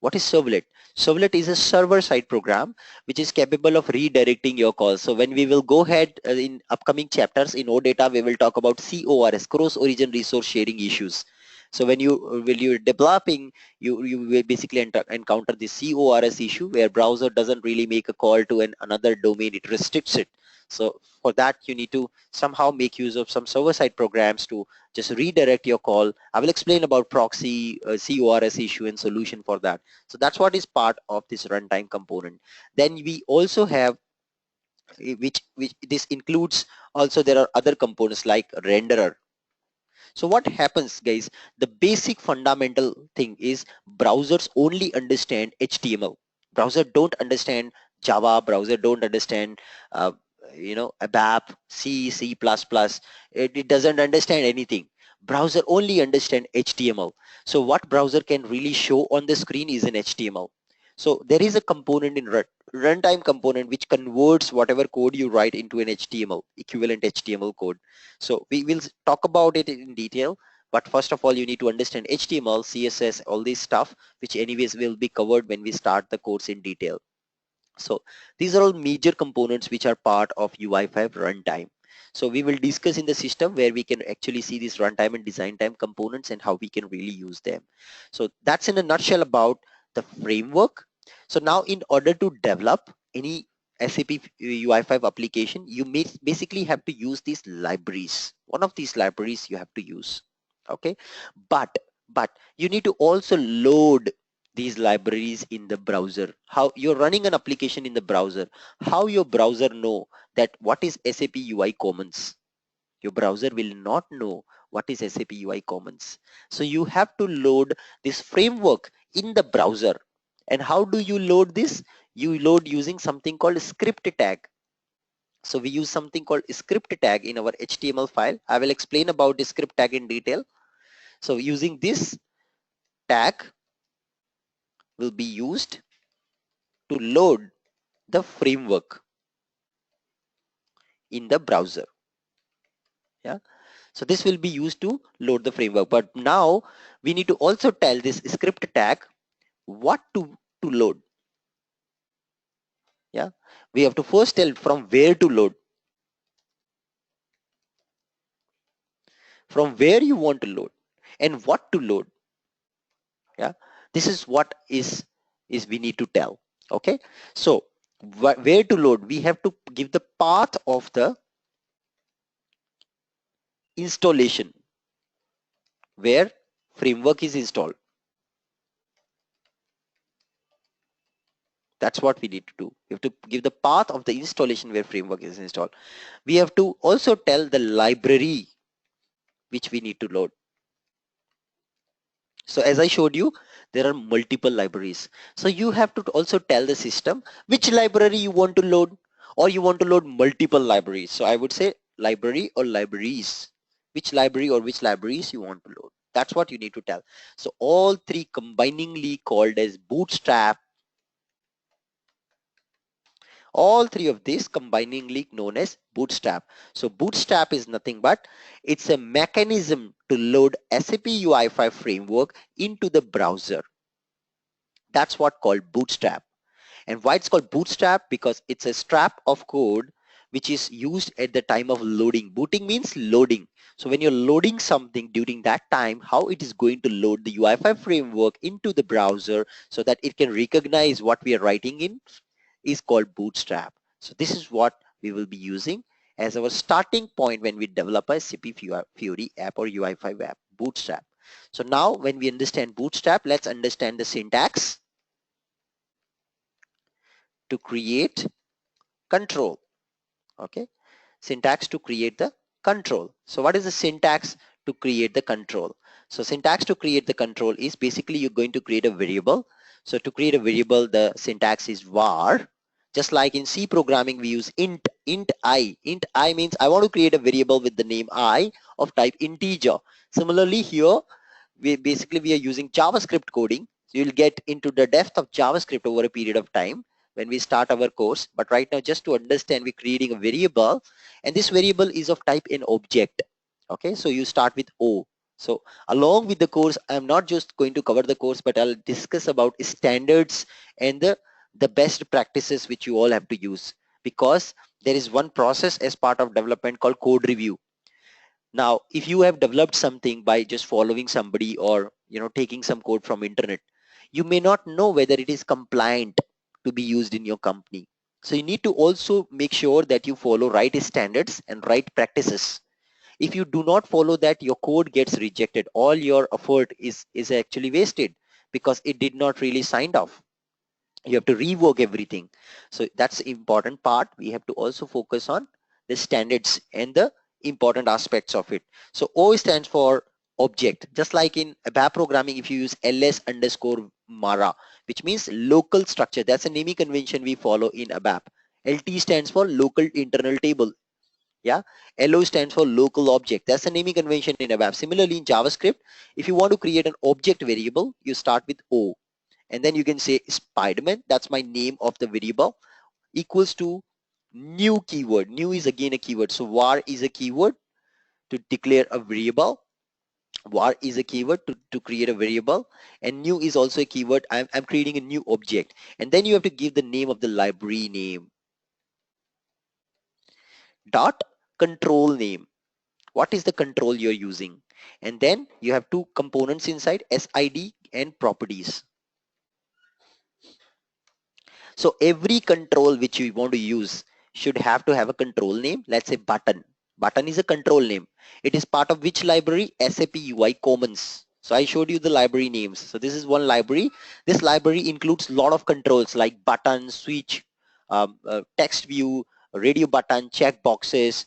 What is servlet? Servlet is a server-side program which is capable of redirecting your calls. So when we will go ahead in upcoming chapters in OData, we will talk about CORS, cross-origin resource sharing issues. So when you're developing, you will basically encounter the CORS issue where browser doesn't really make a call to another domain, it restricts it. So for that, you need to somehow make use of some server-side programs to just redirect your call. I will explain about proxy, CORS issue and solution for that. So that's what is part of this runtime component. Then we also have which this includes also there are other components like renderer. So what happens, guys, the basic fundamental thing is browsers only understand HTML. Browser don't understand Java, browser don't understand ABAP, C++. It doesn't understand anything. Browser only understand HTML. So what browser can really show on the screen is an HTML. So there is a component in runtime component which converts whatever code you write into an HTML, equivalent HTML code. So we will talk about it in detail, but first of all, you need to understand HTML, CSS, all this stuff, which anyways will be covered when we start the course in detail. So these are all major components which are part of UI5 runtime. So we will discuss in the system where we can actually see these runtime and design time components and how we can really use them. So that's in a nutshell about the framework. So now in order to develop any SAP UI5 application, you may basically have to use these libraries. One of these libraries you have to use. Okay, but you need to also load these libraries in the browser. How you're running an application in the browser, how your browser know that what is SAP UI Commons? Your browser will not know what is SAP UI Commons. So you have to load this framework in the browser. And how do you load this? You load using something called script tag. So we use something called script tag in our HTML file. I will explain about the script tag in detail. So using this tag will be used to load the framework in the browser. Yeah. So this will be used to load the framework. But now we need to also tell this script tag what to load. Yeah. We have to first tell from where to load. From where you want to load and what to load. Yeah. This is what is we need to tell. Okay. So where to load, we have to give the path of the installation where framework is installed. That's what we need to do. We have to give the path of the installation where framework is installed. We have to also tell the library which we need to load. So as I showed you, there are multiple libraries. So you have to also tell the system which library you want to load, or you want to load multiple libraries. So I would say library or libraries, which library or which libraries you want to load. That's what you need to tell. So all three combiningly called as Bootstrap. All three of these combiningly known as Bootstrap. So Bootstrap is nothing but it's a mechanism to load SAP UI5 framework into the browser. That's what called Bootstrap. And why it's called Bootstrap? Because it's a strap of code which is used at the time of loading. Booting means loading. So when you're loading something during that time, how it is going to load the UI5 framework into the browser so that it can recognize what we are writing in is called Bootstrap. So this is what we will be using as our starting point when we develop a SAP Fiori app or UI5 app, Bootstrap. So now when we understand Bootstrap, let's understand the syntax to create control. Okay, syntax to create the control. So what is the syntax to create the control? So syntax to create the control is basically you're going to create a variable. So to create a variable, the syntax is var. Just like in C programming, we use int I. Int I means I want to create a variable with the name I of type integer. Similarly here, we are using JavaScript coding. So you'll get into the depth of JavaScript over a period of time when we start our course. But right now, just to understand, we're creating a variable, and this variable is of type an object. Okay, so you start with O. So along with the course, I'm not just going to cover the course, but I'll discuss about standards and the best practices which you all have to use, because there is one process as part of development called code review. Now, if you have developed something by just following somebody or taking some code from internet, you may not know whether it is compliant to be used in your company. So you need to also make sure that you follow right standards and right practices. If you do not follow that, your code gets rejected. All your effort is actually wasted because it did not really signed off. You have to rework everything. So that's the important part. We have to also focus on the standards and the important aspects of it. So O stands for object. Just like in ABAP programming, if you use ls_mara, which means local structure, that's a naming convention we follow in ABAP. LT stands for local internal table. Yeah, LO stands for local object. That's a naming convention in ABAP. Similarly, in JavaScript, if you want to create an object variable, you start with O. And then you can say Spiderman, that's my name of the variable, equals to new keyword. New is again a keyword. So var is a keyword to declare a variable. Var is a keyword to create a variable, and new is also a keyword. I'm creating a new object. And then you have to give the name of the library name. Dot control name. What is the control you're using? And then you have two components inside, SID and properties. So every control which you want to use should have to have a control name. Let's say button. Button is a control name. It is part of which library? SAP UI Commons. So I showed you the library names. So this is one library. This library includes a lot of controls like button, switch, text view, radio button, check boxes,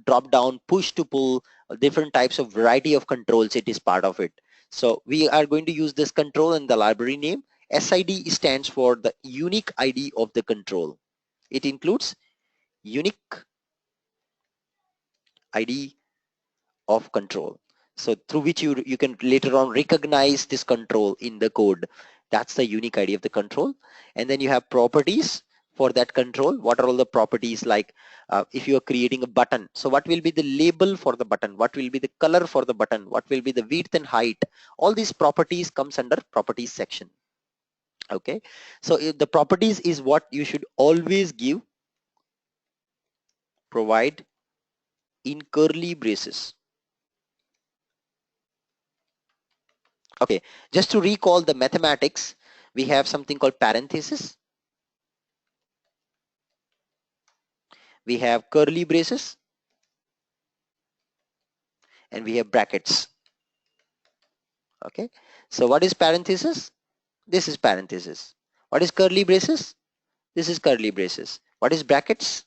drop down, push to pull, different types of variety of controls. It is part of it. So we are going to use this control in the library name. SID stands for the unique ID of the control. It includes unique ID of control. So through which you can later on recognize this control in the code. That's the unique ID of the control. And then you have properties for that control. What are all the properties, like if you are creating a button? So what will be the label for the button? What will be the color for the button? What will be the width and height? All these properties comes under properties section. Okay, so if the properties is what you should always provide in curly braces. Okay, just to recall the mathematics, we have something called parenthesis, we have curly braces, and we have brackets. Okay, so what is parenthesis? This is parenthesis. What is curly braces? This is curly braces. What is brackets?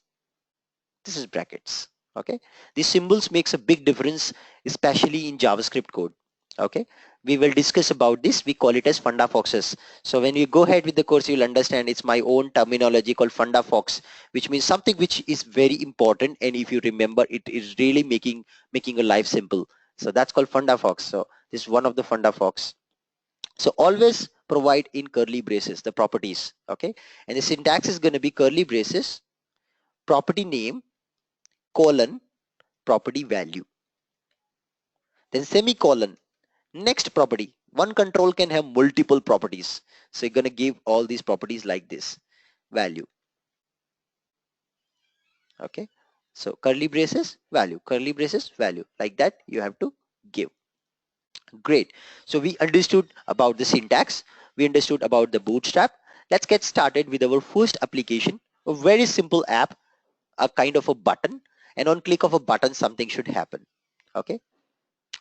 This is brackets. Okay, these symbols makes a big difference, especially in JavaScript code. Okay, we will discuss about this. We call it as fundafoxes. So when you go ahead with the course, you'll understand it's my own terminology called fundafox, which means something which is very important, and if you remember, it is really making a life simple. So that's called fundafox. So this is one of the fundafox. So always provide in curly braces the properties. Okay, and the syntax is going to be curly braces, property name, colon, property value, then semicolon, next property. One control can have multiple properties, so you're going to give all these properties like this, value. Okay, so curly braces, value, curly braces, value, like that you have to give. Great. So we understood about the syntax, we understood about the bootstrap. Let's get started with our first application, a very simple app, a kind of a button, and on click of a button something should happen. Okay,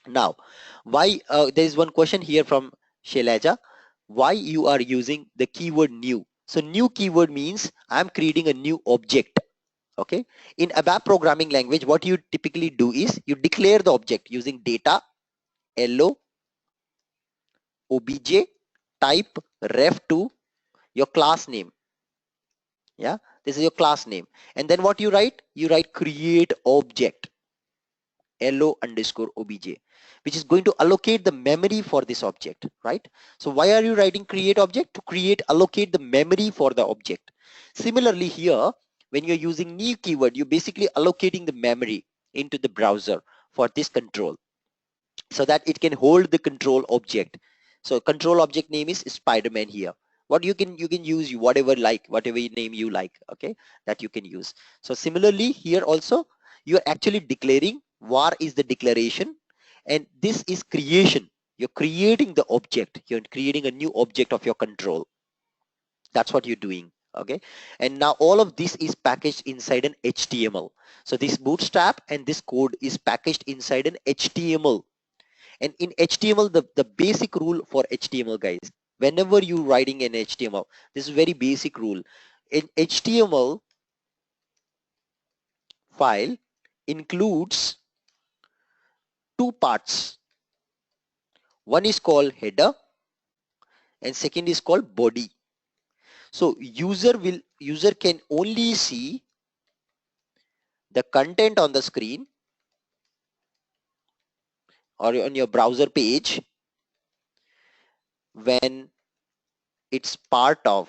now why there is one question here from Shailaja, why you are using the keyword new? So new keyword means I'm creating a new object. Okay, in ABAP programming language, what you typically do is you declare the object using data, LO, obj, type, ref to your class name. Yeah, this is your class name. And then what you write? You write create object, lo underscore obj, which is going to allocate the memory for this object, right? So why are you writing create object? To create, allocate the memory for the object. Similarly here, when you're using new keyword, you're basically allocating the memory into the browser for this control so that it can hold the control object. So control object name is Spider-Man here. What you can use whatever name you like, okay, that you can use. So similarly here also you are actually declaring var is the declaration, and this is creation. You're creating the object. You're creating a new object of your control. That's what you're doing. Okay, and now all of this is packaged inside an HTML. So this bootstrap and this code is packaged inside an HTML. And in HTML, the basic rule for HTML, guys, whenever you writing an HTML, this is very basic rule. In HTML file includes two parts. One is called header and second is called body. So user can only see the content on the screen or on your browser page when it's part of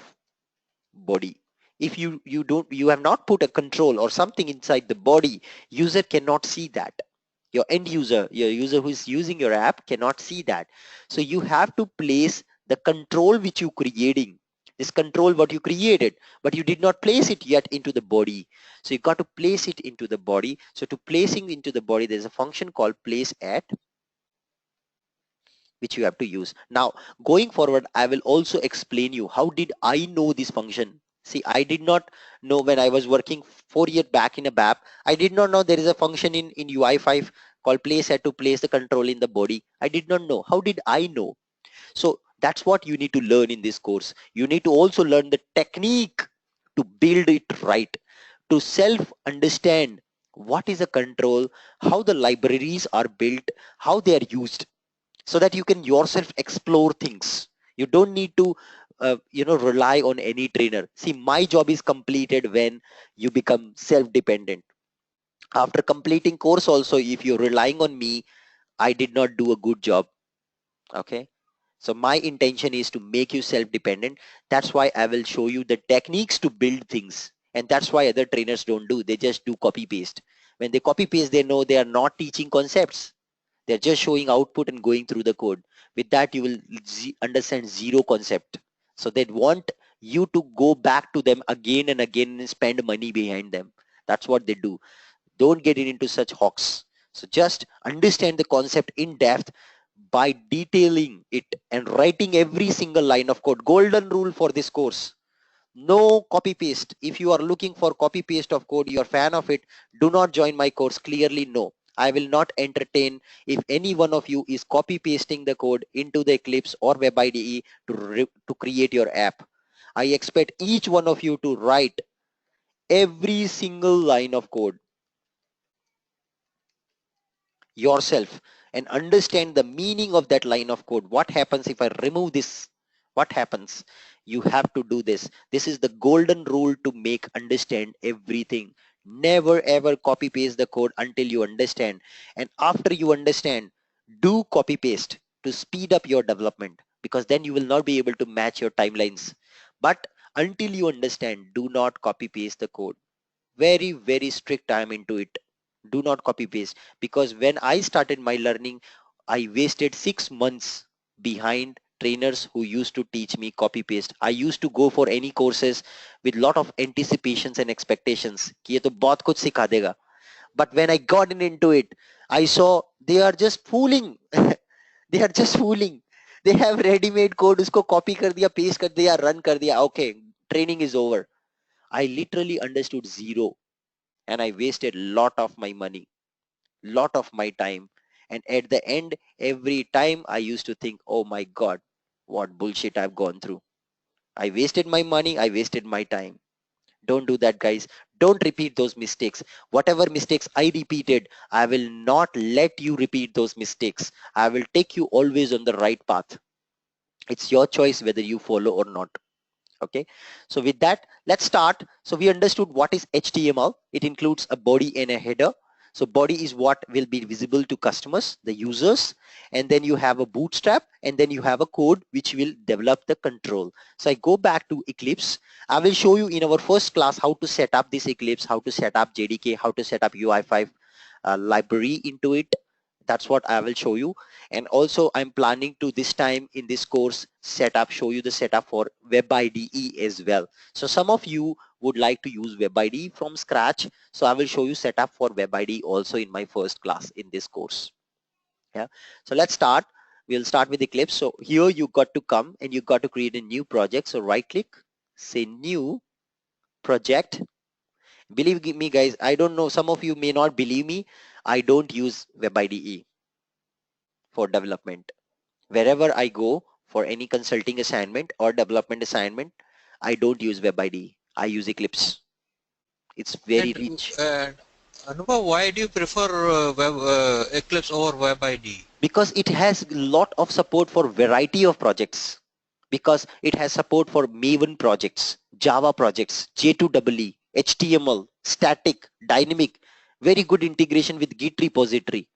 body. If you have not put a control or something inside the body, user cannot see that. Your end user, your user who is using your app cannot see that. So you have to place the control which you creating, this control what you created, but you did not place it yet into the body. So you got to place it into the body. So to placing into the body, there's a function called place at, which you have to use. Now, going forward, I will also explain you how did I know this function. See, I did not know when I was working 4 years back in a BAP. I did not know there is a function in UI5 called place at to place the control in the body. I did not know. How did I know? So that's what you need to learn in this course. You need to also learn the technique to build it right, to self understand what is a control, how the libraries are built, how they are used, so that you can yourself explore things. You don't need to rely on any trainer. See, my job is completed when you become self-dependent. After completing course also, if you're relying on me, I did not do a good job. Okay, so my intention is to make you self-dependent. That's why I will show you the techniques to build things, and that's why other trainers don't do. They just do copy paste. When they copy paste, they know they are not teaching concepts. They're just showing output and going through the code. With that, you will understand zero concept. So they want you to go back to them again and again and spend money behind them. That's what they do. Don't get into such hawks. So just understand the concept in depth by detailing it and writing every single line of code. Golden rule for this course. No copy paste. If you are looking for copy paste of code, you're a fan of it, do not join my course. Clearly no. I will not entertain if any one of you is copy pasting the code into the Eclipse or Web IDE to create your app. I expect each one of you to write every single line of code yourself and understand the meaning of that line of code. What happens if I remove this? What happens? You have to do this. This is the golden rule to make understand everything. Never ever copy paste the code until you understand. And after you understand, do copy paste to speed up your development, because then you will not be able to match your timelines. But until you understand, do not copy paste the code. Very, very strict I am into it. Do not copy paste, because when I started my learning, I wasted 6 months behind trainers who used to teach me copy paste. I used to go for any courses with lot of anticipations and expectations कि ये तो बहुत कुछ सिखा देगा. But when I got into it, I saw they are just fooling. They are just fooling. They have ready-made code, usko copy कर दिया, paste कर दिया, run कर दिया. Okay, training is over. I literally understood zero, and I wasted lot of my money, lot of my time. And at the end, every time I used to think, oh my God, what bullshit I've gone through. I wasted my money, I wasted my time. Don't do that, guys. Don't repeat those mistakes. Whatever mistakes I repeated, I will not let you repeat those mistakes. I will take you always on the right path. It's your choice whether you follow or not. Okay, so with that, let's start. So we understood what is HTML. It includes a body and a header. So body is what will be visible to customers, the users, and then you have a bootstrap, and then you have a code which will develop the control. So I go back to Eclipse. I will show you in our first class how to set up this Eclipse, how to set up JDK, how to set up UI5 library into it. That's what I will show you. And also I'm planning to this time in this course show you the setup for Web IDE as well. So some of you would like to use Web IDE from scratch. So I will show you setup for Web IDE also in my first class in this course. Yeah. So let's start. We'll start with Eclipse. So here you got to come and you got to create a new project. So right click, say new project. Believe me guys, I don't know, some of you may not believe me. I don't use Web IDE for development. Wherever I go for any consulting assignment or development assignment, I don't use Web IDE. I use Eclipse. It's very And rich. Anubhav, why do you prefer Eclipse over Web IDE? Because it has a lot of support for variety of projects. Because it has support for Maven projects, Java projects, J2EE, HTML, static, dynamic, very good integration with Git repository.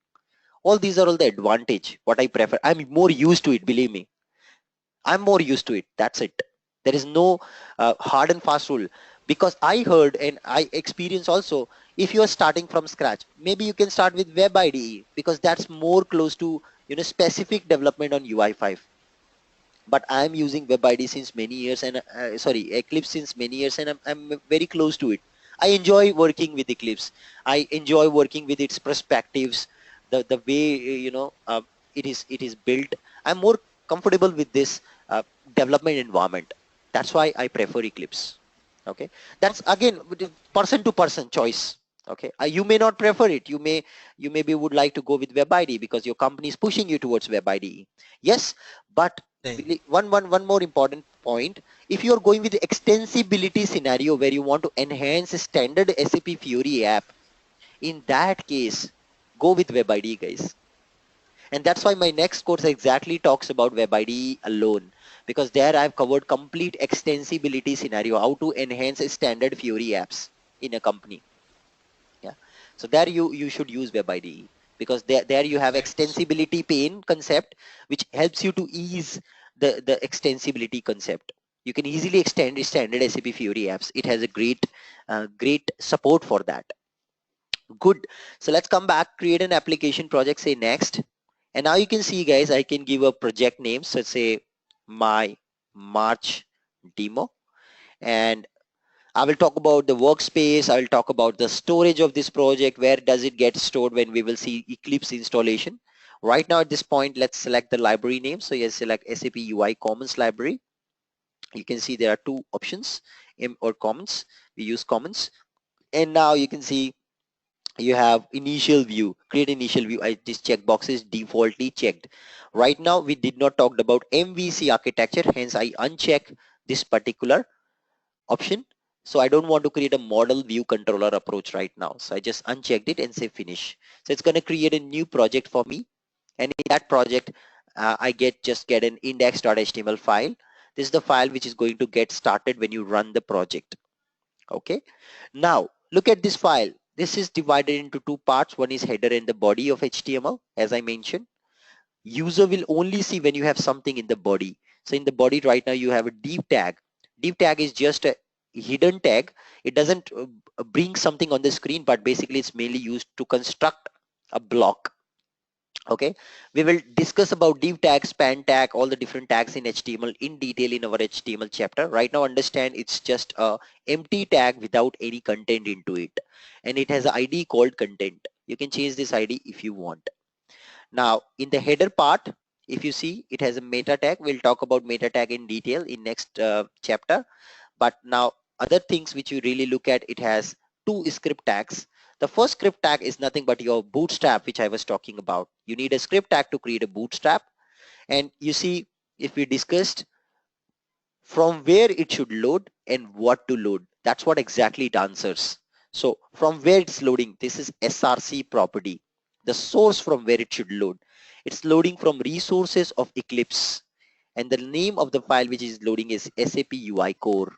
All these are all the advantage, what I prefer. I'm more used to it, believe me. I'm more used to it. That's it. There is no hard and fast rule, because I heard and I experienced also, if you are starting from scratch, maybe you can start with Web IDE because that's more close to, specific development on UI5. But I'm using Web IDE since many years and sorry, Eclipse since many years, and I'm very close to it. I enjoy working with Eclipse. I enjoy working with its perspectives, the way it is built. I'm more comfortable with this development environment. That's why I prefer Eclipse. Okay, that's again person to person choice. Okay, you may not prefer it. You maybe would like to go with Web IDE because your company is pushing you towards Web IDE. Yes, but one more important point. If you are going with the extensibility scenario where you want to enhance a standard SAP Fiori app, in that case, go with Web IDE, guys. And that's why my next course exactly talks about Web IDE alone, because there I've covered complete extensibility scenario, how to enhance a standard Fiori apps in a company. Yeah. So there you should use Web IDE, because there you have Thanks. extensibility pane concept, which helps you to ease the extensibility concept. You can easily extend standard SAP Fiori apps. It has a great support for that. Good. So let's come back, create an application project, say next. And now you can see, guys, I can give a project name. So say my March demo, and I will talk about the workspace. I will talk about the storage of this project. Where does it get stored when we will see Eclipse installation? Right now at this point, let's select the library name. So you select SAP UI Commons library. You can see there are two options, M or Commons. We use Commons. And now you can see you have initial view, create initial view. This checkbox is defaultly checked. Right now we did not talk about MVC architecture, hence I uncheck this particular option. So I don't want to create a model view controller approach right now. So I just unchecked it and say finish. So it's going to create a new project for me. And in that project, I just get an index.html file. This is the file which is going to get started when you run the project. Okay. Now look at this file. This is divided into two parts. One is header and the body of HTML, as I mentioned. User will only see when you have something in the body. So in the body right now you have a div tag. Div tag is just a hidden tag. It doesn't bring something on the screen, but basically it's mainly used to construct a block. Okay, we will discuss about div tag, span tag, all the different tags in HTML in detail in our HTML chapter. Right now understand it's just a empty tag without any content into it, and it has an ID called content. You can change this ID if you want. Now in the header part, if you see, it has a meta tag. We'll talk about meta tag in detail in next chapter. But now other things which you really look at, it has two script tags. The first script tag is nothing but your bootstrap, which I was talking about. You need a script tag to create a bootstrap. And you see, if we discussed from where it should load and what to load, that's what exactly it answers. So from where it's loading, this is SRC property, the source from where it should load. It's loading from resources of Eclipse. and the name of the file which is loading is SAP UI core.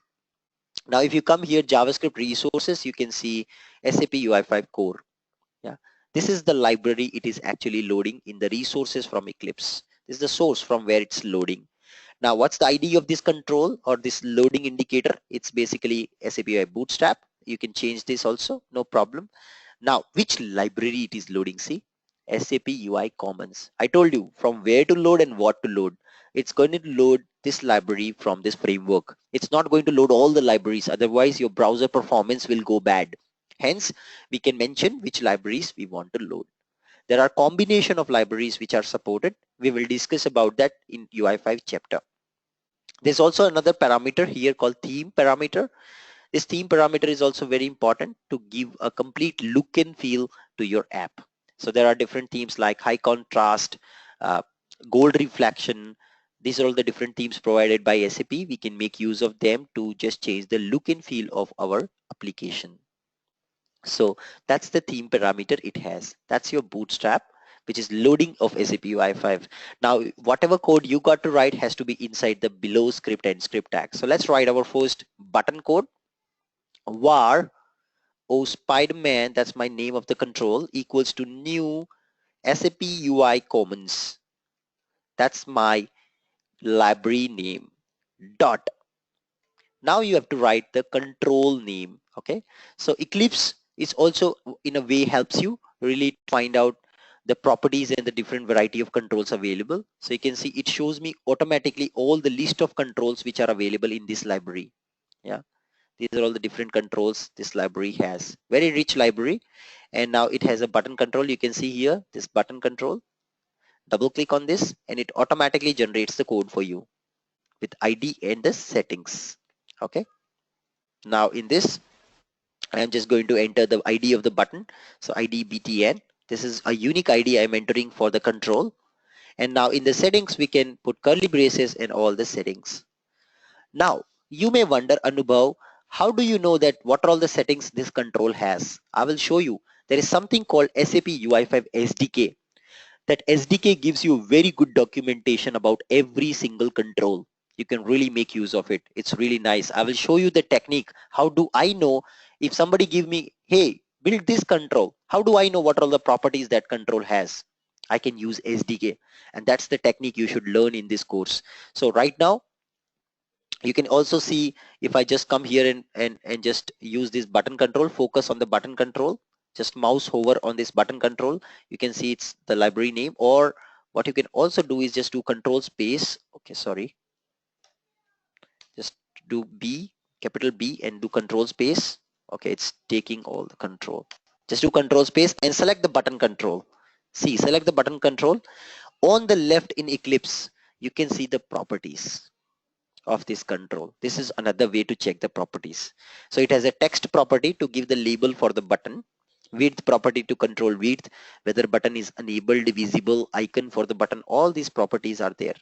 Now if you come here, JavaScript resources, you can see SAP UI5 core. Yeah, this is the library it is actually loading in the resources from Eclipse. This is the source from where it's loading. Now what's the ID of this control or this loading indicator? It's basically SAP UI Bootstrap. You can change this also, no problem. Now which library it is loading? See, SAP UI Commons. I told you from where to load and what to load. It's going to load this library from this framework. It's not going to load all the libraries, otherwise your browser performance will go bad. Hence, we can mention which libraries we want to load. There are combination of libraries which are supported. We will discuss about that in UI5 chapter. There's also another parameter here called theme parameter. This theme parameter is also very important to give a complete look and feel to your app. So there are different themes like high contrast, gold reflection. These are all the different themes provided by SAP. We can make use of them to just change the look and feel of our application. So that's the theme parameter it has. That's your Bootstrap, which is loading of SAP UI5. Now, whatever code you got to write has to be inside the below script and script tag. So let's write our first button code. Var Spiderman, that's my name of the control, equals to new SAP UI Commons. That's my library name. Dot. Now you have to write the control name. Okay. So Eclipse is also in a way helps you really find out the properties and the different variety of controls available. So you can see it shows me automatically all the list of controls which are available in this library. Yeah. These are all the different controls this library has. Very rich library. And now it has a button control. You can see here this button control. Double click on this and it automatically generates the code for you with ID and the settings. Okay. Now in this, I am just going to enter the ID of the button. So ID BTN. This is a unique ID I'm entering for the control. And now in the settings, we can put curly braces and all the settings. Now you may wonder, Anubhav, how do you know that what are all the settings this control has? I will show you. There is something called SAP UI5 SDK. That SDK gives you very good documentation about every single control. You can really make use of it. It's really nice. I will show you the technique. How do I know if somebody give me, hey, build this control, how do I know what are all the properties that control has? I can use SDK, and that's the technique you should learn in this course. So right now, you can also see if I just come here and just use this button control, focus on the button control, just mouse hover on this button control, you can see it's the library name. Or what you can also do is just do control space. Okay, sorry. Just do B, capital B, and do control space. Okay, it's taking all the control. Just do control space and select the button control. See, select the button control. On the left in Eclipse, you can see the properties of this control. This is another way to check the properties. So it has a text property to give the label for the button, width property to control width, whether button is enabled, visible, icon for the button, all these properties are there.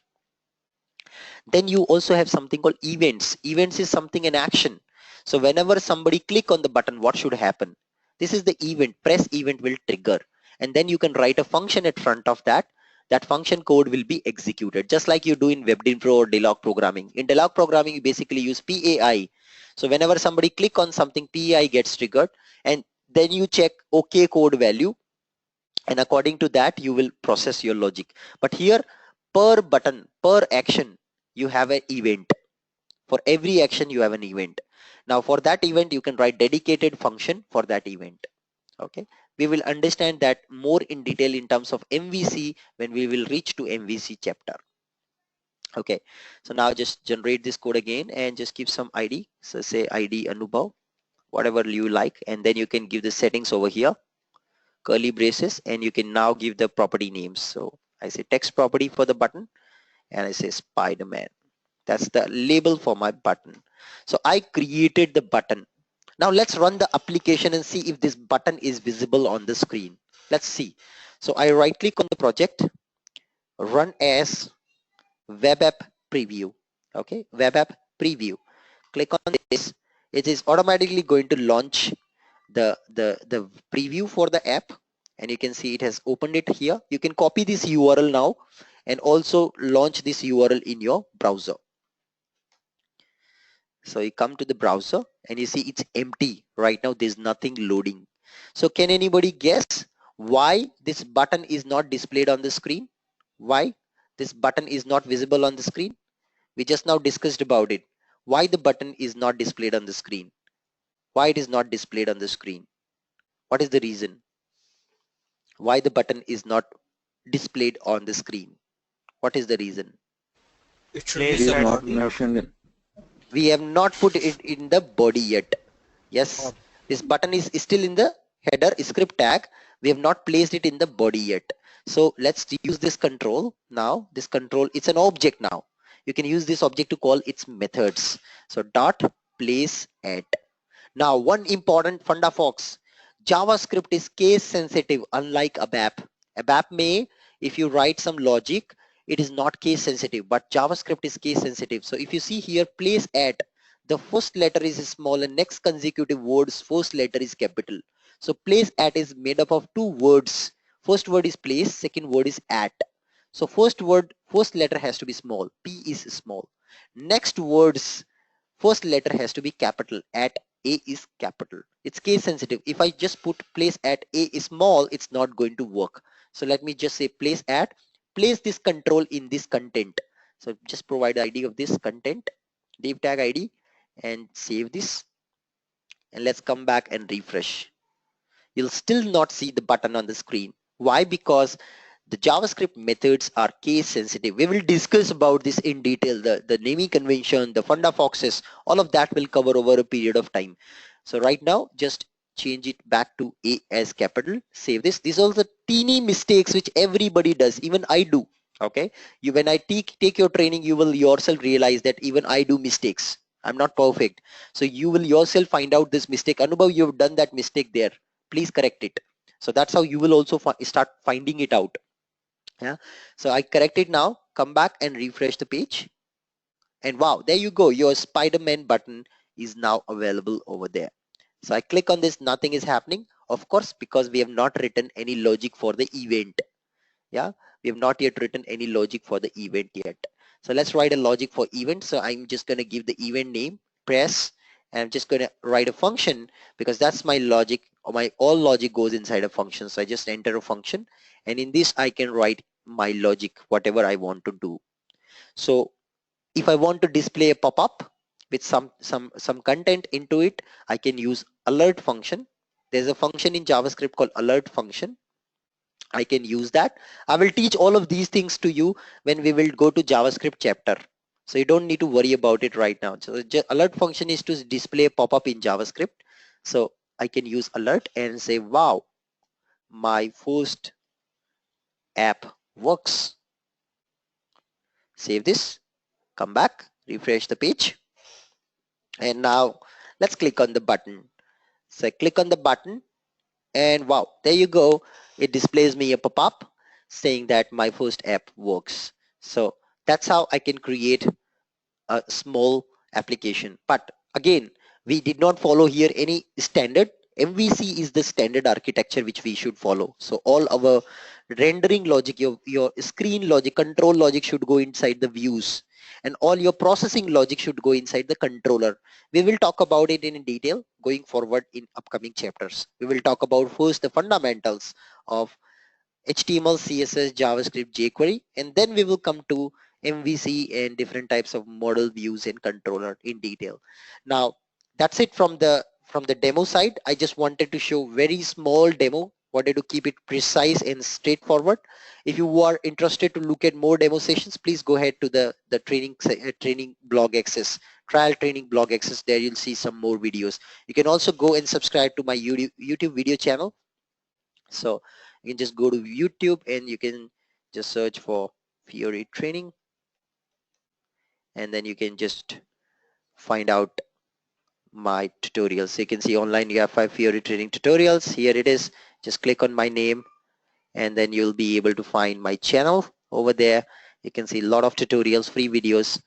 Then you also have something called events. Events is something in action. So whenever somebody click on the button, what should happen? This is the event. Press event will trigger, and then you can write a function at front of that. That function code will be executed just like you do in WebDinfo or Delog programming. In Delog programming, you basically use PAI. So whenever somebody click on something, PAI gets triggered, and then you check OK code value, and according to that you will process your logic. But here, per button, per action, you have an event. For every action you have an event. Now for that event you can write dedicated function for that event. Okay, we will understand that more in detail in terms of MVC when we will reach to MVC chapter. Okay, so now just generate this code again and just give some ID. So say ID Anubhav, whatever you like, and then you can give the settings over here, curly braces, and you can now give the property names. So I say text property for the button, and I say Spiderman. That's the label for my button. So I created the button. Now let's run the application and see if this button is visible on the screen. Let's see. So I right click on the project, run as web app preview. Okay, web app preview. Click on this. It is automatically going to launch the preview for the app, and you can see it has opened it here. You can copy this URL now and also launch this URL in your browser. So you come to the browser and you see it's empty right now. There's nothing loading. So can anybody guess why this button is not displayed on the screen? Why this button is not visible on the screen? We just now discussed about it. Why the button is not displayed on the screen? Why it is not displayed on the screen? What is the reason? Why the button is not displayed on the screen? What is the reason? It should Place be It is set not body. mentioned in. We have not put it in the body yet. Yes, this button is still in the header script tag. We have not placed it in the body yet. So let's use this control now. This control, it's an object now. You can use this object to call its methods. So dot place at. Now one important funda fox. JavaScript is case sensitive unlike ABAP. ABAP may, if you write some logic, it is not case sensitive, but JavaScript is case sensitive. So if you see here place at, the first letter is small and next consecutive word's first letter is capital. So place at is made up of two words. First word is place, second word is at. So first word, first letter has to be small, P is small. Next words, first letter has to be capital, at A is capital. It's case sensitive. If I just put place at A is small, it's not going to work. So let me just say place at, place this control in this content. So just provide the ID of this content, div tag ID, and save this. And let's come back and refresh. You'll still not see the button on the screen. Why? Because the JavaScript methods are case sensitive. We will discuss about this in detail, the naming convention, the funda foxes, all of that will cover over a period of time. So right now, just change it back to A as capital, save this. These are the teeny mistakes which everybody does, even I do. Okay, when I take your training, you will yourself realize that even I do mistakes. I'm not perfect. So you will yourself find out this mistake. Anubhav, you've done that mistake there. Please correct it. So that's how you will also start finding it out. Yeah, so I correct it now, come back and refresh the page, and wow, there you go, your Spider-Man button is now available over there. So I click on this, nothing is happening, of course, because we have not written any logic for the event. Yeah, we have not yet written any logic for the event yet. So let's write a logic for event. So I'm just going to give the event name, press, and I'm just going to write a function because that's my logic, or my all logic goes inside a function. So I just enter a function, and in this I can write my logic, whatever I want to do. So if I want to display a pop-up with some content into it, I can use alert function. There's a function in JavaScript called alert function. I can use that. I will teach all of these things to you when we will go to JavaScript chapter. So you don't need to worry about it right now. So alert function is to display a pop-up in JavaScript. So I can use alert and say, wow, my first app works. Save this, come back, refresh the page. And now let's click on the button. So I click on the button and wow, there you go. It displays me a pop-up saying that my first app works. So that's how I can create a small application. But again, we did not follow here any standard. MVC is the standard architecture which we should follow. So all our rendering logic, your screen logic, control logic should go inside the views, and all your processing logic should go inside the controller. We will talk about it in detail going forward in upcoming chapters. We will talk about first the fundamentals of HTML, CSS, JavaScript, jQuery, and then we will come to MVC and different types of model views and controller in detail. Now that's it from the demo side. I just wanted to show very small demo, wanted to keep it precise and straightforward. If you are interested to look at more demo sessions, please go ahead to the training blog access, trial training blog access. There you'll see some more videos. You can also go and subscribe to my YouTube video channel. So you can just go to YouTube and you can just search for Fiori training, and then you can just find out my tutorials. So you can see online you have 5 Fiori training tutorials. Here it is. Just click on my name and then you'll be able to find my channel over there. You can see a lot of tutorials, free videos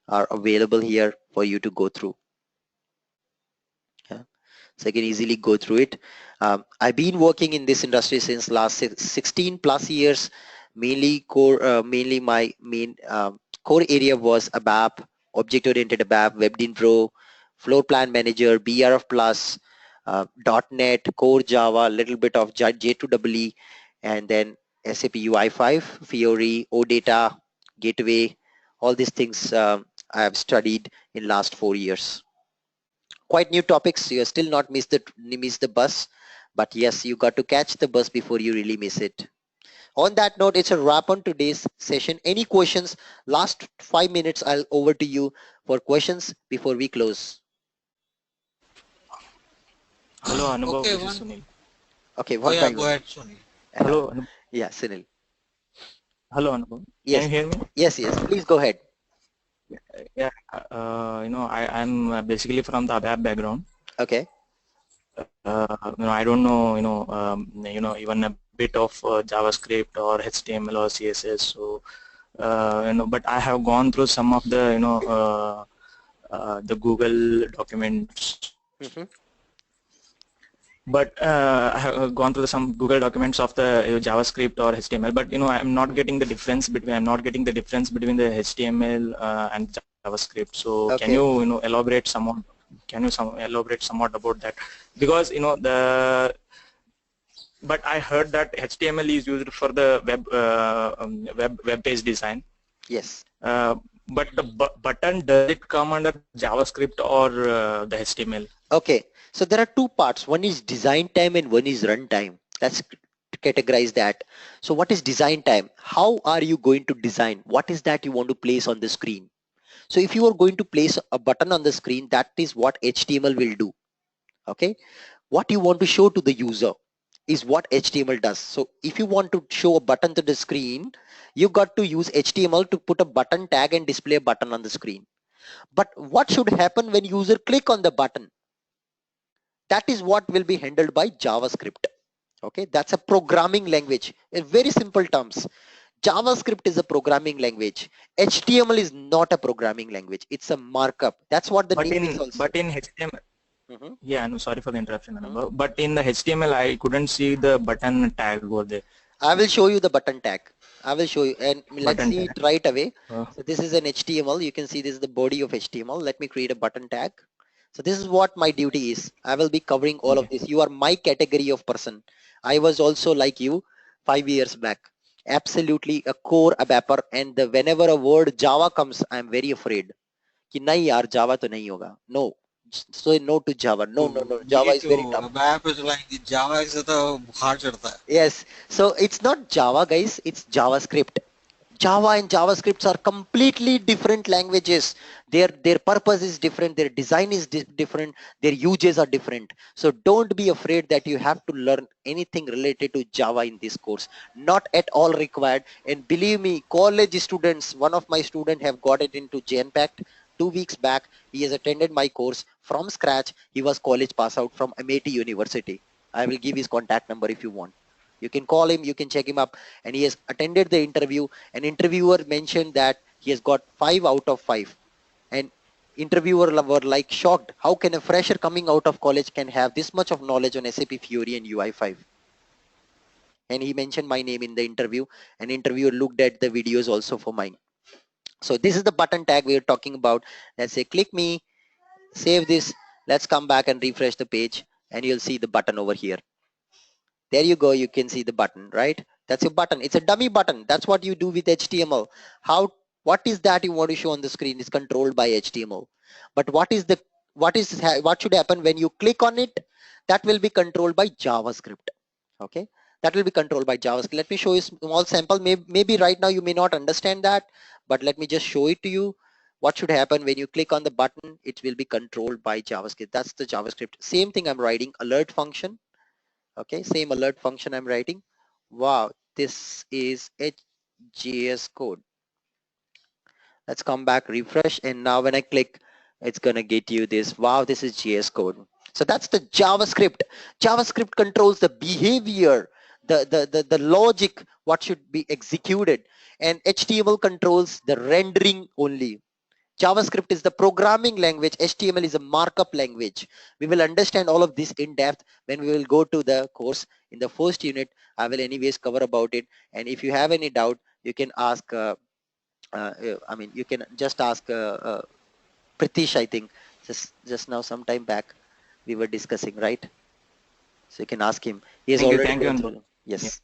are available here for you to go through. Yeah. So you can easily go through it. I've been working in this industry since last 16 plus years. Mainly my main core area was ABAP, object-oriented ABAP, WebDynpro, Floor Plan Manager, BRF Plus, .NET, Core Java, little bit of J2EE, and then SAP UI5, Fiori, OData, Gateway, all these things I have studied in last 4 years. Quite new topics. You still not miss the bus, but yes, you got to catch the bus before you really miss it. On that note, it's a wrap on today's session. Any questions? Last 5 minutes, I'll over to you for questions before we close. Hello, Anubhav. Okay, This is Sunil. Okay, Oh one yeah, by go one. ahead, Sunil. Hello, Yeah, Sunil. hello, Anubhav. Yes. Can you hear me? Yes, please go ahead. Yeah. I'm basically from the ABAP background. Okay. I don't know, even a bit of JavaScript or HTML or CSS. So, but I have gone through some of the, the Google documents. But I have gone through some Google documents of the JavaScript or HTML, but I'm not getting the difference between the HTML and JavaScript. So Okay. can you elaborate somewhat? Can you elaborate somewhat about that? Because but I heard that HTML is used for the web page design. Yes. But the button, does it come under JavaScript or the HTML? Okay, so there are two parts. One is design time and one is run time. Let's categorize that. So what is design time? How are you going to design? What is that you want to place on the screen? So if you are going to place a button on the screen, that is what HTML will do. Okay, what you want to show to the user is what HTML does. So if you want to show a button to the screen, you got to use HTML to put a button tag and display a button on the screen. But what should happen when user click on the button? That is what will be handled by JavaScript. Okay, that's a programming language. In very simple terms, JavaScript is a programming language. HTML is not a programming language. It's a markup. That's what the name is also. But in HTML, yeah, no, sorry for the interruption, but in the HTML, I couldn't see the button tag over there. I will show you the button tag. I will show you, and let's see it right away. So this is an HTML. You can see this is the body of HTML. Let me create a button tag. So this is what my duty is. I will be covering all of this. You are my category of person. I was also like you 5 years back. Absolutely a core ABAPer, and whenever a word Java comes, I am very afraid. Ki nahi yaar, Java to nahi hoga. No. So no to Java. No. Java is very tough. ABAP is like Java is the hard chadta hai. Yes. So it's not Java, guys. It's JavaScript. Java and JavaScript are completely different languages. Their purpose is different. Their design is different. Their uses are different. So don't be afraid that you have to learn anything related to Java in this course. Not at all required. And believe me, college students, one of my students have got it into Genpact 2 weeks back. He has attended my course from scratch. He was college pass out from MIT University. I will give his contact number if you want. You can call him, you can check him up, and he has attended the interview. An interviewer mentioned that he has got 5 out of 5. And interviewer were like shocked. How can a fresher coming out of college can have this much of knowledge on SAP Fiori and UI5? And he mentioned my name in the interview. An interviewer looked at the videos also for mine. So this is the button tag we are talking about. Let's say click me, save this. Let's come back and refresh the page, and you'll see the button over here. There you go. You can see the button, right? That's your button. It's a dummy button. That's what you do with HTML. What is that you want to show on the screen is controlled by HTML. But what should happen when you click on it? That will be controlled by JavaScript. Okay, that will be controlled by JavaScript. Let me show you a small sample. Maybe right now you may not understand that, but let me just show it to you. What should happen when you click on the button? It will be controlled by JavaScript. That's the JavaScript. Same thing I'm writing, alert function. Okay, same alert function I'm writing. Wow, this is JS code. Let's come back, refresh, and now when I click, it's gonna get you this. Wow, this is JS code. So that's the JavaScript. JavaScript controls the behavior, the logic, what should be executed, and HTML controls the rendering only. JavaScript is the programming language. HTML is a markup language. We will understand all of this in depth when we will go to the course. In the first unit, I will anyways cover about it. And if you have any doubt, you can ask, you can just ask Pritish, I think, just now, some time back, we were discussing, right? So you can ask him. He has already gone through. Yes.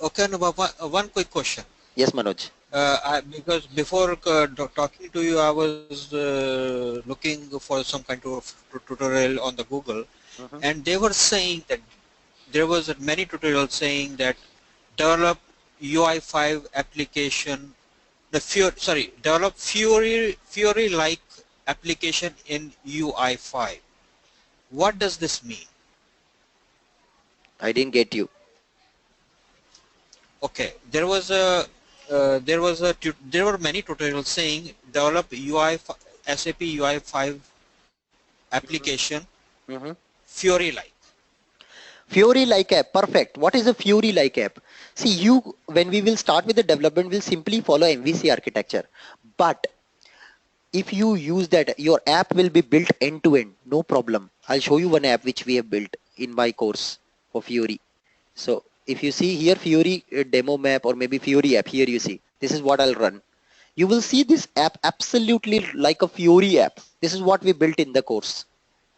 Okay, Anubhav, one quick question. Yes, Manoj. Because before talking to you, I was looking for some kind of tutorial on the Google, and they were saying that there was many tutorials saying that develop UI5 application, develop Fiori-like application in UI5. What does this mean? I didn't get you. Okay, there were many tutorials saying develop SAP UI5 application Fiori-like. Fiori-like app, perfect. What is a Fiori-like app? See, when we will start with the development, we'll simply follow MVC architecture. But if you use that, your app will be built end to end, no problem. I'll show you one app which we have built in my course for Fiori. So if you see here, Fiori demo map, or maybe Fiori app, here you see, this is what I'll run. You will see this app absolutely like a Fiori app. This is what we built in the course,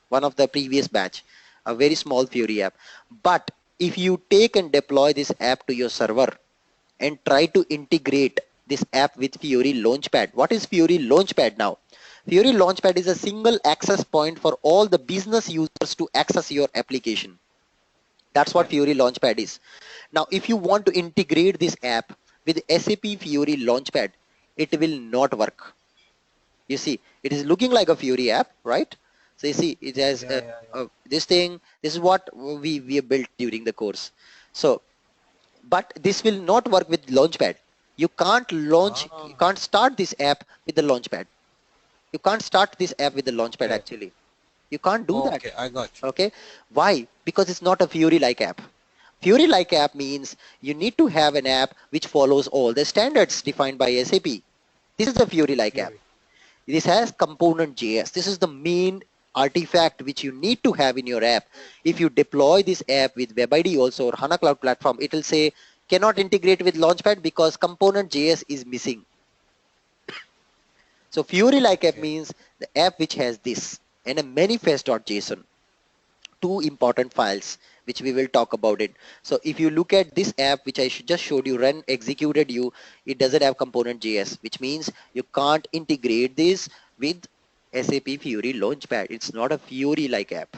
one of the previous batch, a very small Fiori app. But if you take and deploy this app to your server and try to integrate this app with Fiori Launchpad. What is Fiori Launchpad now? Fiori Launchpad is a single access point for all the business users to access your application. That's what Fiori Launchpad is. Now, if you want to integrate this app with SAP Fiori Launchpad, it will not work. You see, it is looking like a Fiori app, right? So you see, it has this thing. This is what we have built during the course. So, but this will not work with Launchpad. You can't launch, you can't start this app with the Launchpad. You can't start this app with the Launchpad actually. You can't do that. Okay, I got you. Okay, why? Because it's not a Fiori-like app. Fiori-like app means you need to have an app which follows all the standards defined by SAP. This is a Fiori-like app. This has component.js. This is the main artifact which you need to have in your app. If you deploy this app with WebID also or HANA Cloud Platform, it will say cannot integrate with Launchpad because component.js is missing. So Fiori-like app means the app which has this and a manifest.json, two important files which we will talk about it. So if you look at this app which I just showed you, run executed you, it doesn't have component.js, which means you can't integrate this with SAP Fiori Launchpad. It's not a Fiori-like app.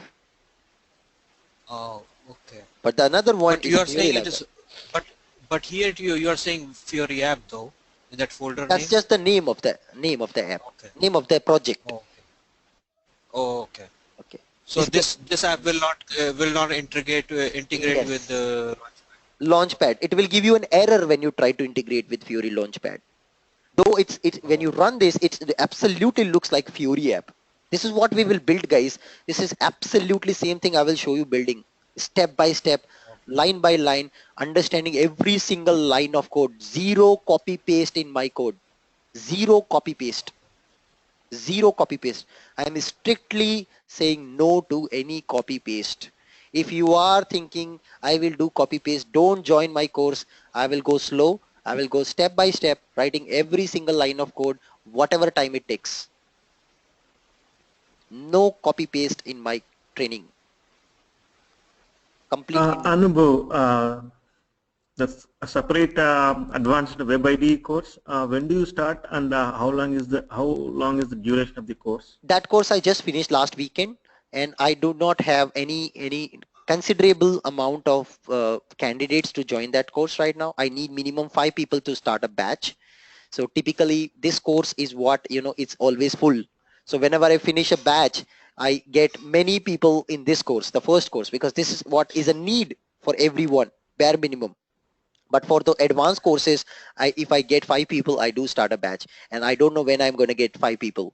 Oh, okay. But the another one but you are saying it is, but here you are saying Fiori app though in that folder. That's name? just the name of the app. Okay. Name of the project. Oh, okay. Oh, okay. Okay. So this app will not integrate Yes. with the Launchpad. It will give you an error when you try to integrate with Fiori Launchpad. Though when you run this, it absolutely looks like Fiori app. This is what we will build, guys. This is absolutely same thing I will show you building step by step, line by line, understanding every single line of code. Zero copy paste in my code. Zero copy paste. Zero copy paste. I am strictly saying no to any copy paste. If you are thinking I will do copy paste, don't join my course. I will go slow. I will go step by step, writing every single line of code, whatever time it takes. No copy paste in my training. Completely. Anubhav, the separate advanced WebID course, when do you start, and how long is the duration of the course? That course I just finished last weekend, and I do not have any considerable amount of candidates to join that course right now. I need minimum 5 people to start a batch. So typically this course is what, it's always full. So whenever I finish a batch, I get many people in this course, the first course, because this is what is a need for everyone, bare minimum. But for the advanced courses, if I get 5 people, I do start a batch, and I don't know when I'm going to get 5 people.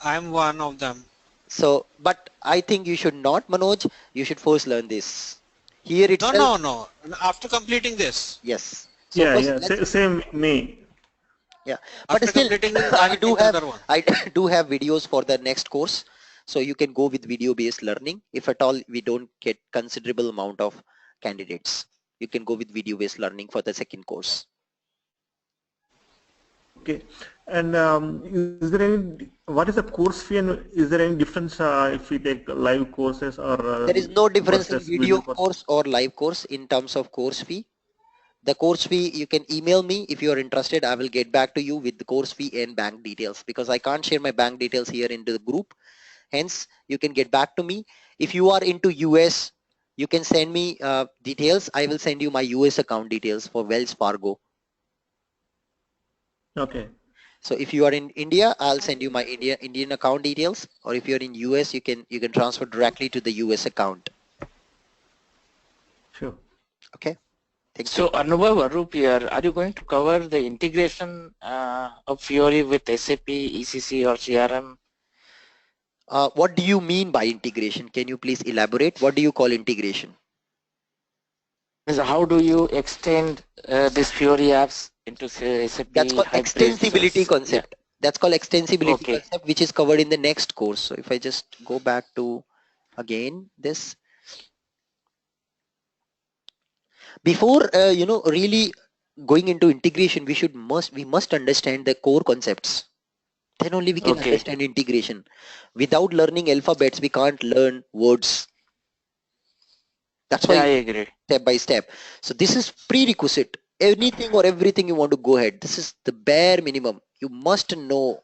I'm one of them. So, but I think you should not, Manoj. You should first learn this. Here itself. No. After completing this. Yes. So Yeah. Same me. Yeah, but After still, completing this, I I will do take the have other one. I do have videos for the next course, so you can go with video-based learning. If at all we don't get considerable amount of candidates, you can go with video-based learning for the second course. Okay. And is there any, what is the course fee, and is there any difference if we take live courses or There is no difference in versus video video course? course or live course in terms of course fee. The course fee, you can email me if you are interested. I will get back to you with the course fee and bank details, because I can't share my bank details here into the group. Hence, you can get back to me. If you are into US, you can send me details. I will send you my US account details for Wells Fargo. Okay. So if you are in India, I'll send you my Indian account details. Or if you're in US, you can transfer directly to the US account. Sure. Okay. Thank So you. Anubhav, Arup here, are you going to cover the integration of Fiori with SAP, ECC or CRM? What do you mean by integration? Can you please elaborate? What do you call integration? Means how do you extend these Fiori apps into say, SAP That's called hybrids? extensibility Yeah. concept. That's called extensibility Okay. concept, which is covered in the next course. So if I just go back to again this, before really going into integration, we must understand the core concepts. Then only we can Okay. understand integration. Without learning alphabets, we can't learn words. That's Yeah, I why agree. step by step. So this is prerequisite. Anything or everything you want to go ahead, this is the bare minimum. You must know.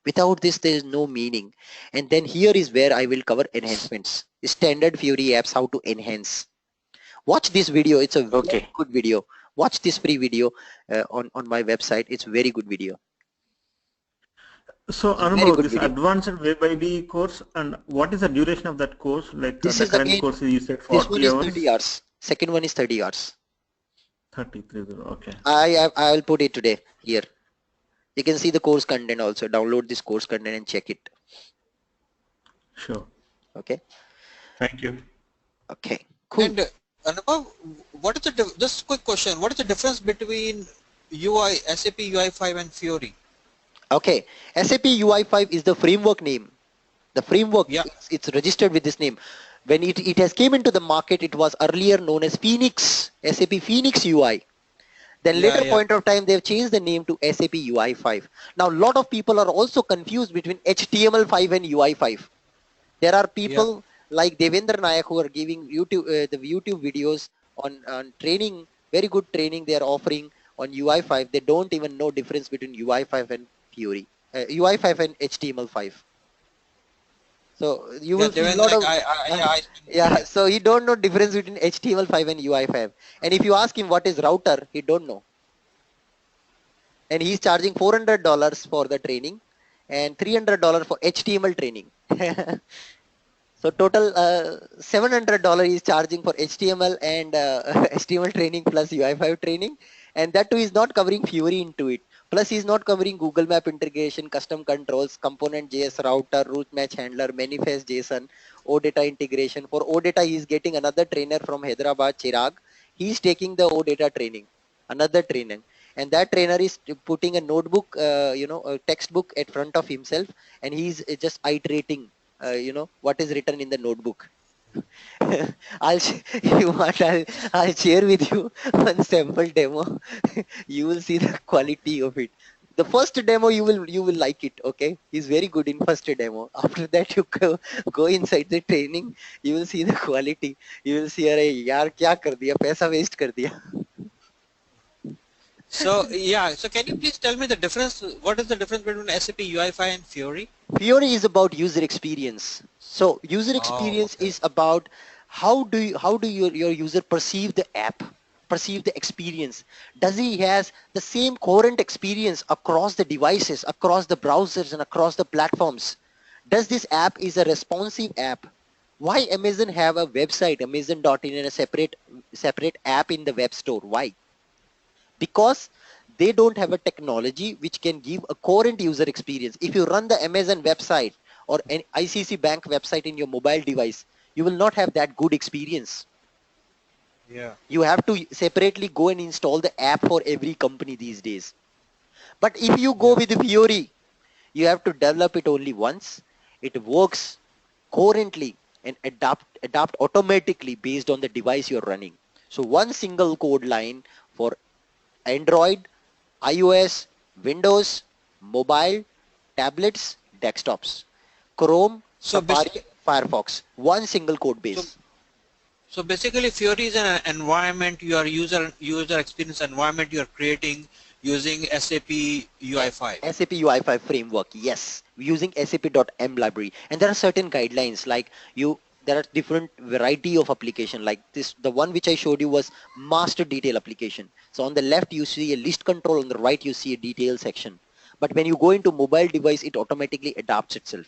Without this, there is no meaning. And then here is where I will cover enhancements. Standard Fiori apps, how to enhance. Watch this video. It's a very Okay. good video. Watch this free video on my website. It's very good video. So Very Anubhav, good this video. advanced web ID course, and what is the duration of that course? Like This the is current again, course you said this one 40 is hours? 30 hours. Second one is 30 hours. 33, okay. I will put it today here. You can see the course content also. Download this course content and check it. Sure. Okay. Thank you. Okay. Cool. And Anubhav, what is the just quick question? What is the difference between UI, SAP UI5 and Fiori? Okay. SAP UI5 is the framework name. The framework, Yeah. it's registered with this name. When it has came into the market, it was earlier known as Phoenix, SAP Phoenix UI. Then Yeah, later yeah. point of time, they've changed the name to SAP UI5. Now, a lot of people are also confused between HTML5 and UI5. There are people like Devendra Nayak who are giving the YouTube videos on training, very good training they are offering on UI5. They don't even know difference between UI5 and Fiori, UI5 and HTML5. So you Yeah, will see a Devendra, lot like of I yeah. So he don't know difference between HTML5 and UI5. And if you ask him what is router, he don't know. And he's charging $400 for the training and $300 for HTML training. So total $700 is charging for HTML and HTML training plus UI5 training, and that too is not covering Fiori into it. Plus he's not covering Google Map integration, custom controls, component JS router, route match handler, manifest JSON, OData integration. For OData he is getting another trainer from Hyderabad, Chirag. He's taking the OData training, another training. And that trainer is putting a notebook, a textbook at front of himself, and he's just iterating what is written in the notebook. If you want, I'll share with you one sample demo. You will see the quality of it. The first demo you will like it. Okay, he's very good in first demo. After that you go inside the training, you will see the quality. You will see, अरे यार क्या कर दिया, पैसा waste कर दिया. So yeah, so can you please tell me the difference? What is the difference between SAP UI5 and Fiori? Fiori is about user experience. So user experience okay. is about how do your user perceive the app, perceive the experience. Does he has the same current experience across the devices, across the browsers and across the platforms? Does this app is a responsive app? Why Amazon have a website, Amazon.in, and a separate app in the web store? Why? Because they don't have a technology which can give a current user experience. If you run the Amazon website or an ICC bank website in your mobile device, you will not have that good experience. Yeah. You have to separately go and install the app for every company these days. But if you go with Fiori, you have to develop it only once. It works coherently and adapt automatically based on the device you're running. So one single code line for Android, iOS, Windows, mobile, tablets, desktops, Chrome, So Safari, Firefox, one single code so base. so basically, Fiori is an environment, your user experience environment you are creating using SAP UI5. SAP UI5 framework, yes, using SAP.m library. And there are certain guidelines like there are different variety of application like this. The one which I showed you was master detail application. So on the left, you see a list control. On the right, you see a detail section. But when you go into mobile device, it automatically adapts itself.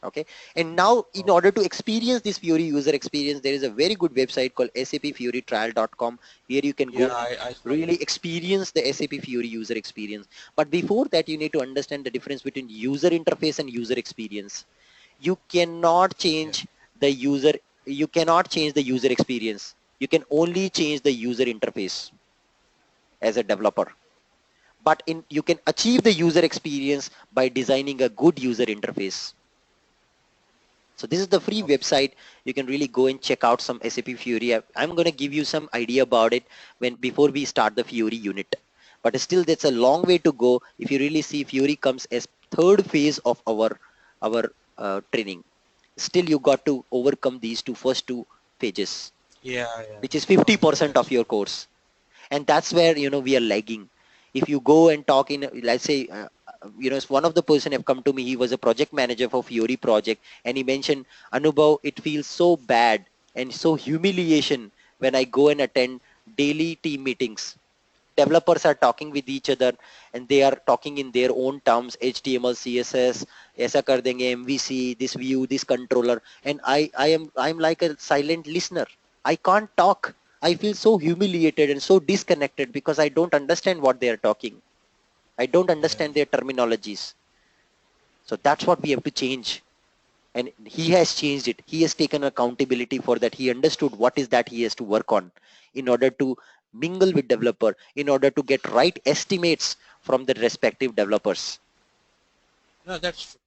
Okay, and now in order to experience this Fiori user experience, there is a very good website called sapfioritrial.com. Here you can Yeah, go I saw really that. experience the SAP Fiori user experience. But before that, you need to understand the difference between user interface and user experience. You cannot Yeah. change the user experience. You can only change the user interface as a developer. But you can achieve the user experience by designing a good user interface. So this is the free Okay. website. You can really go and check out some SAP Fiori. I'm going to give you some idea about it before we start the Fiori unit. But still, that's a long way to go. If you really see, Fiori comes as third phase of our training. Still, you got to overcome these first two phases, Yeah, yeah. which is Okay, 50% of that's your course. And that's where we are lagging. If you go and talk in, let's say, one of the person have come to me, he was a project manager for Fiori project, and he mentioned, Anubhav, it feels so bad and so humiliation when I go and attend daily team meetings. Developers are talking with each other and they are talking in their own terms, HTML, CSS, ऐसा कर देंगे, MVC, this view, this controller, and I'm like a silent listener. I can't talk. I feel so humiliated and so disconnected because I don't understand what they are talking. I don't yeah. understand their terminologies. So that's what we have to change. And he has changed it. He has taken accountability for that. He understood what is that he has to work on in order to mingle with developer, in order to get right estimates from the respective developers. No, that's true.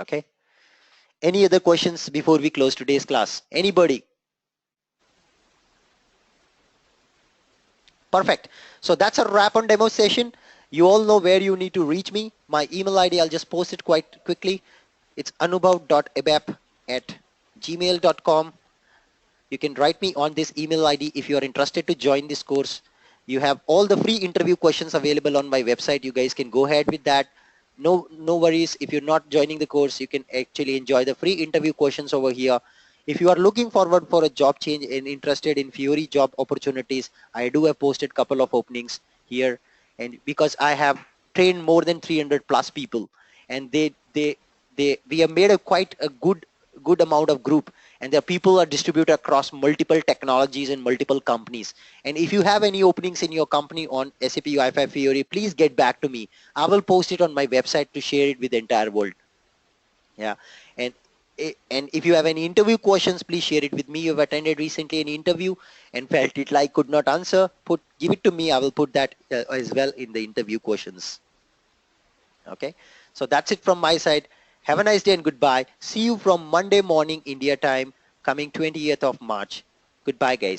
Okay. Any other questions before we close today's class? Anybody? Perfect. So that's a wrap on demo session. You all know where you need to reach me. My email ID, I'll just post it quite quickly. It's anubhav.abap@gmail.com. You can write me on this email ID if you are interested to join this course. You have all the free interview questions available on my website. You guys can go ahead with that. No worries. If you're not joining the course, you can actually enjoy the free interview questions over here. If you are looking forward for a job change and interested in Fiori job opportunities, I do have posted couple of openings here, and because I have trained more than 300 plus people, and we have made a quite a good amount of group, and their people are distributed across multiple technologies and multiple companies. And if you have any openings in your company on SAP UI5 Fiori, please get back to me. I will post it on my website to share it with the entire world. Yeah. And and if you have any interview questions, please share it with me. You've attended recently an interview and felt it like could not answer, give it to me. I will put that as well in the interview questions. Okay. So that's it from my side. Have a nice day and goodbye. See you from Monday morning India time, coming 20th of March. Goodbye, guys.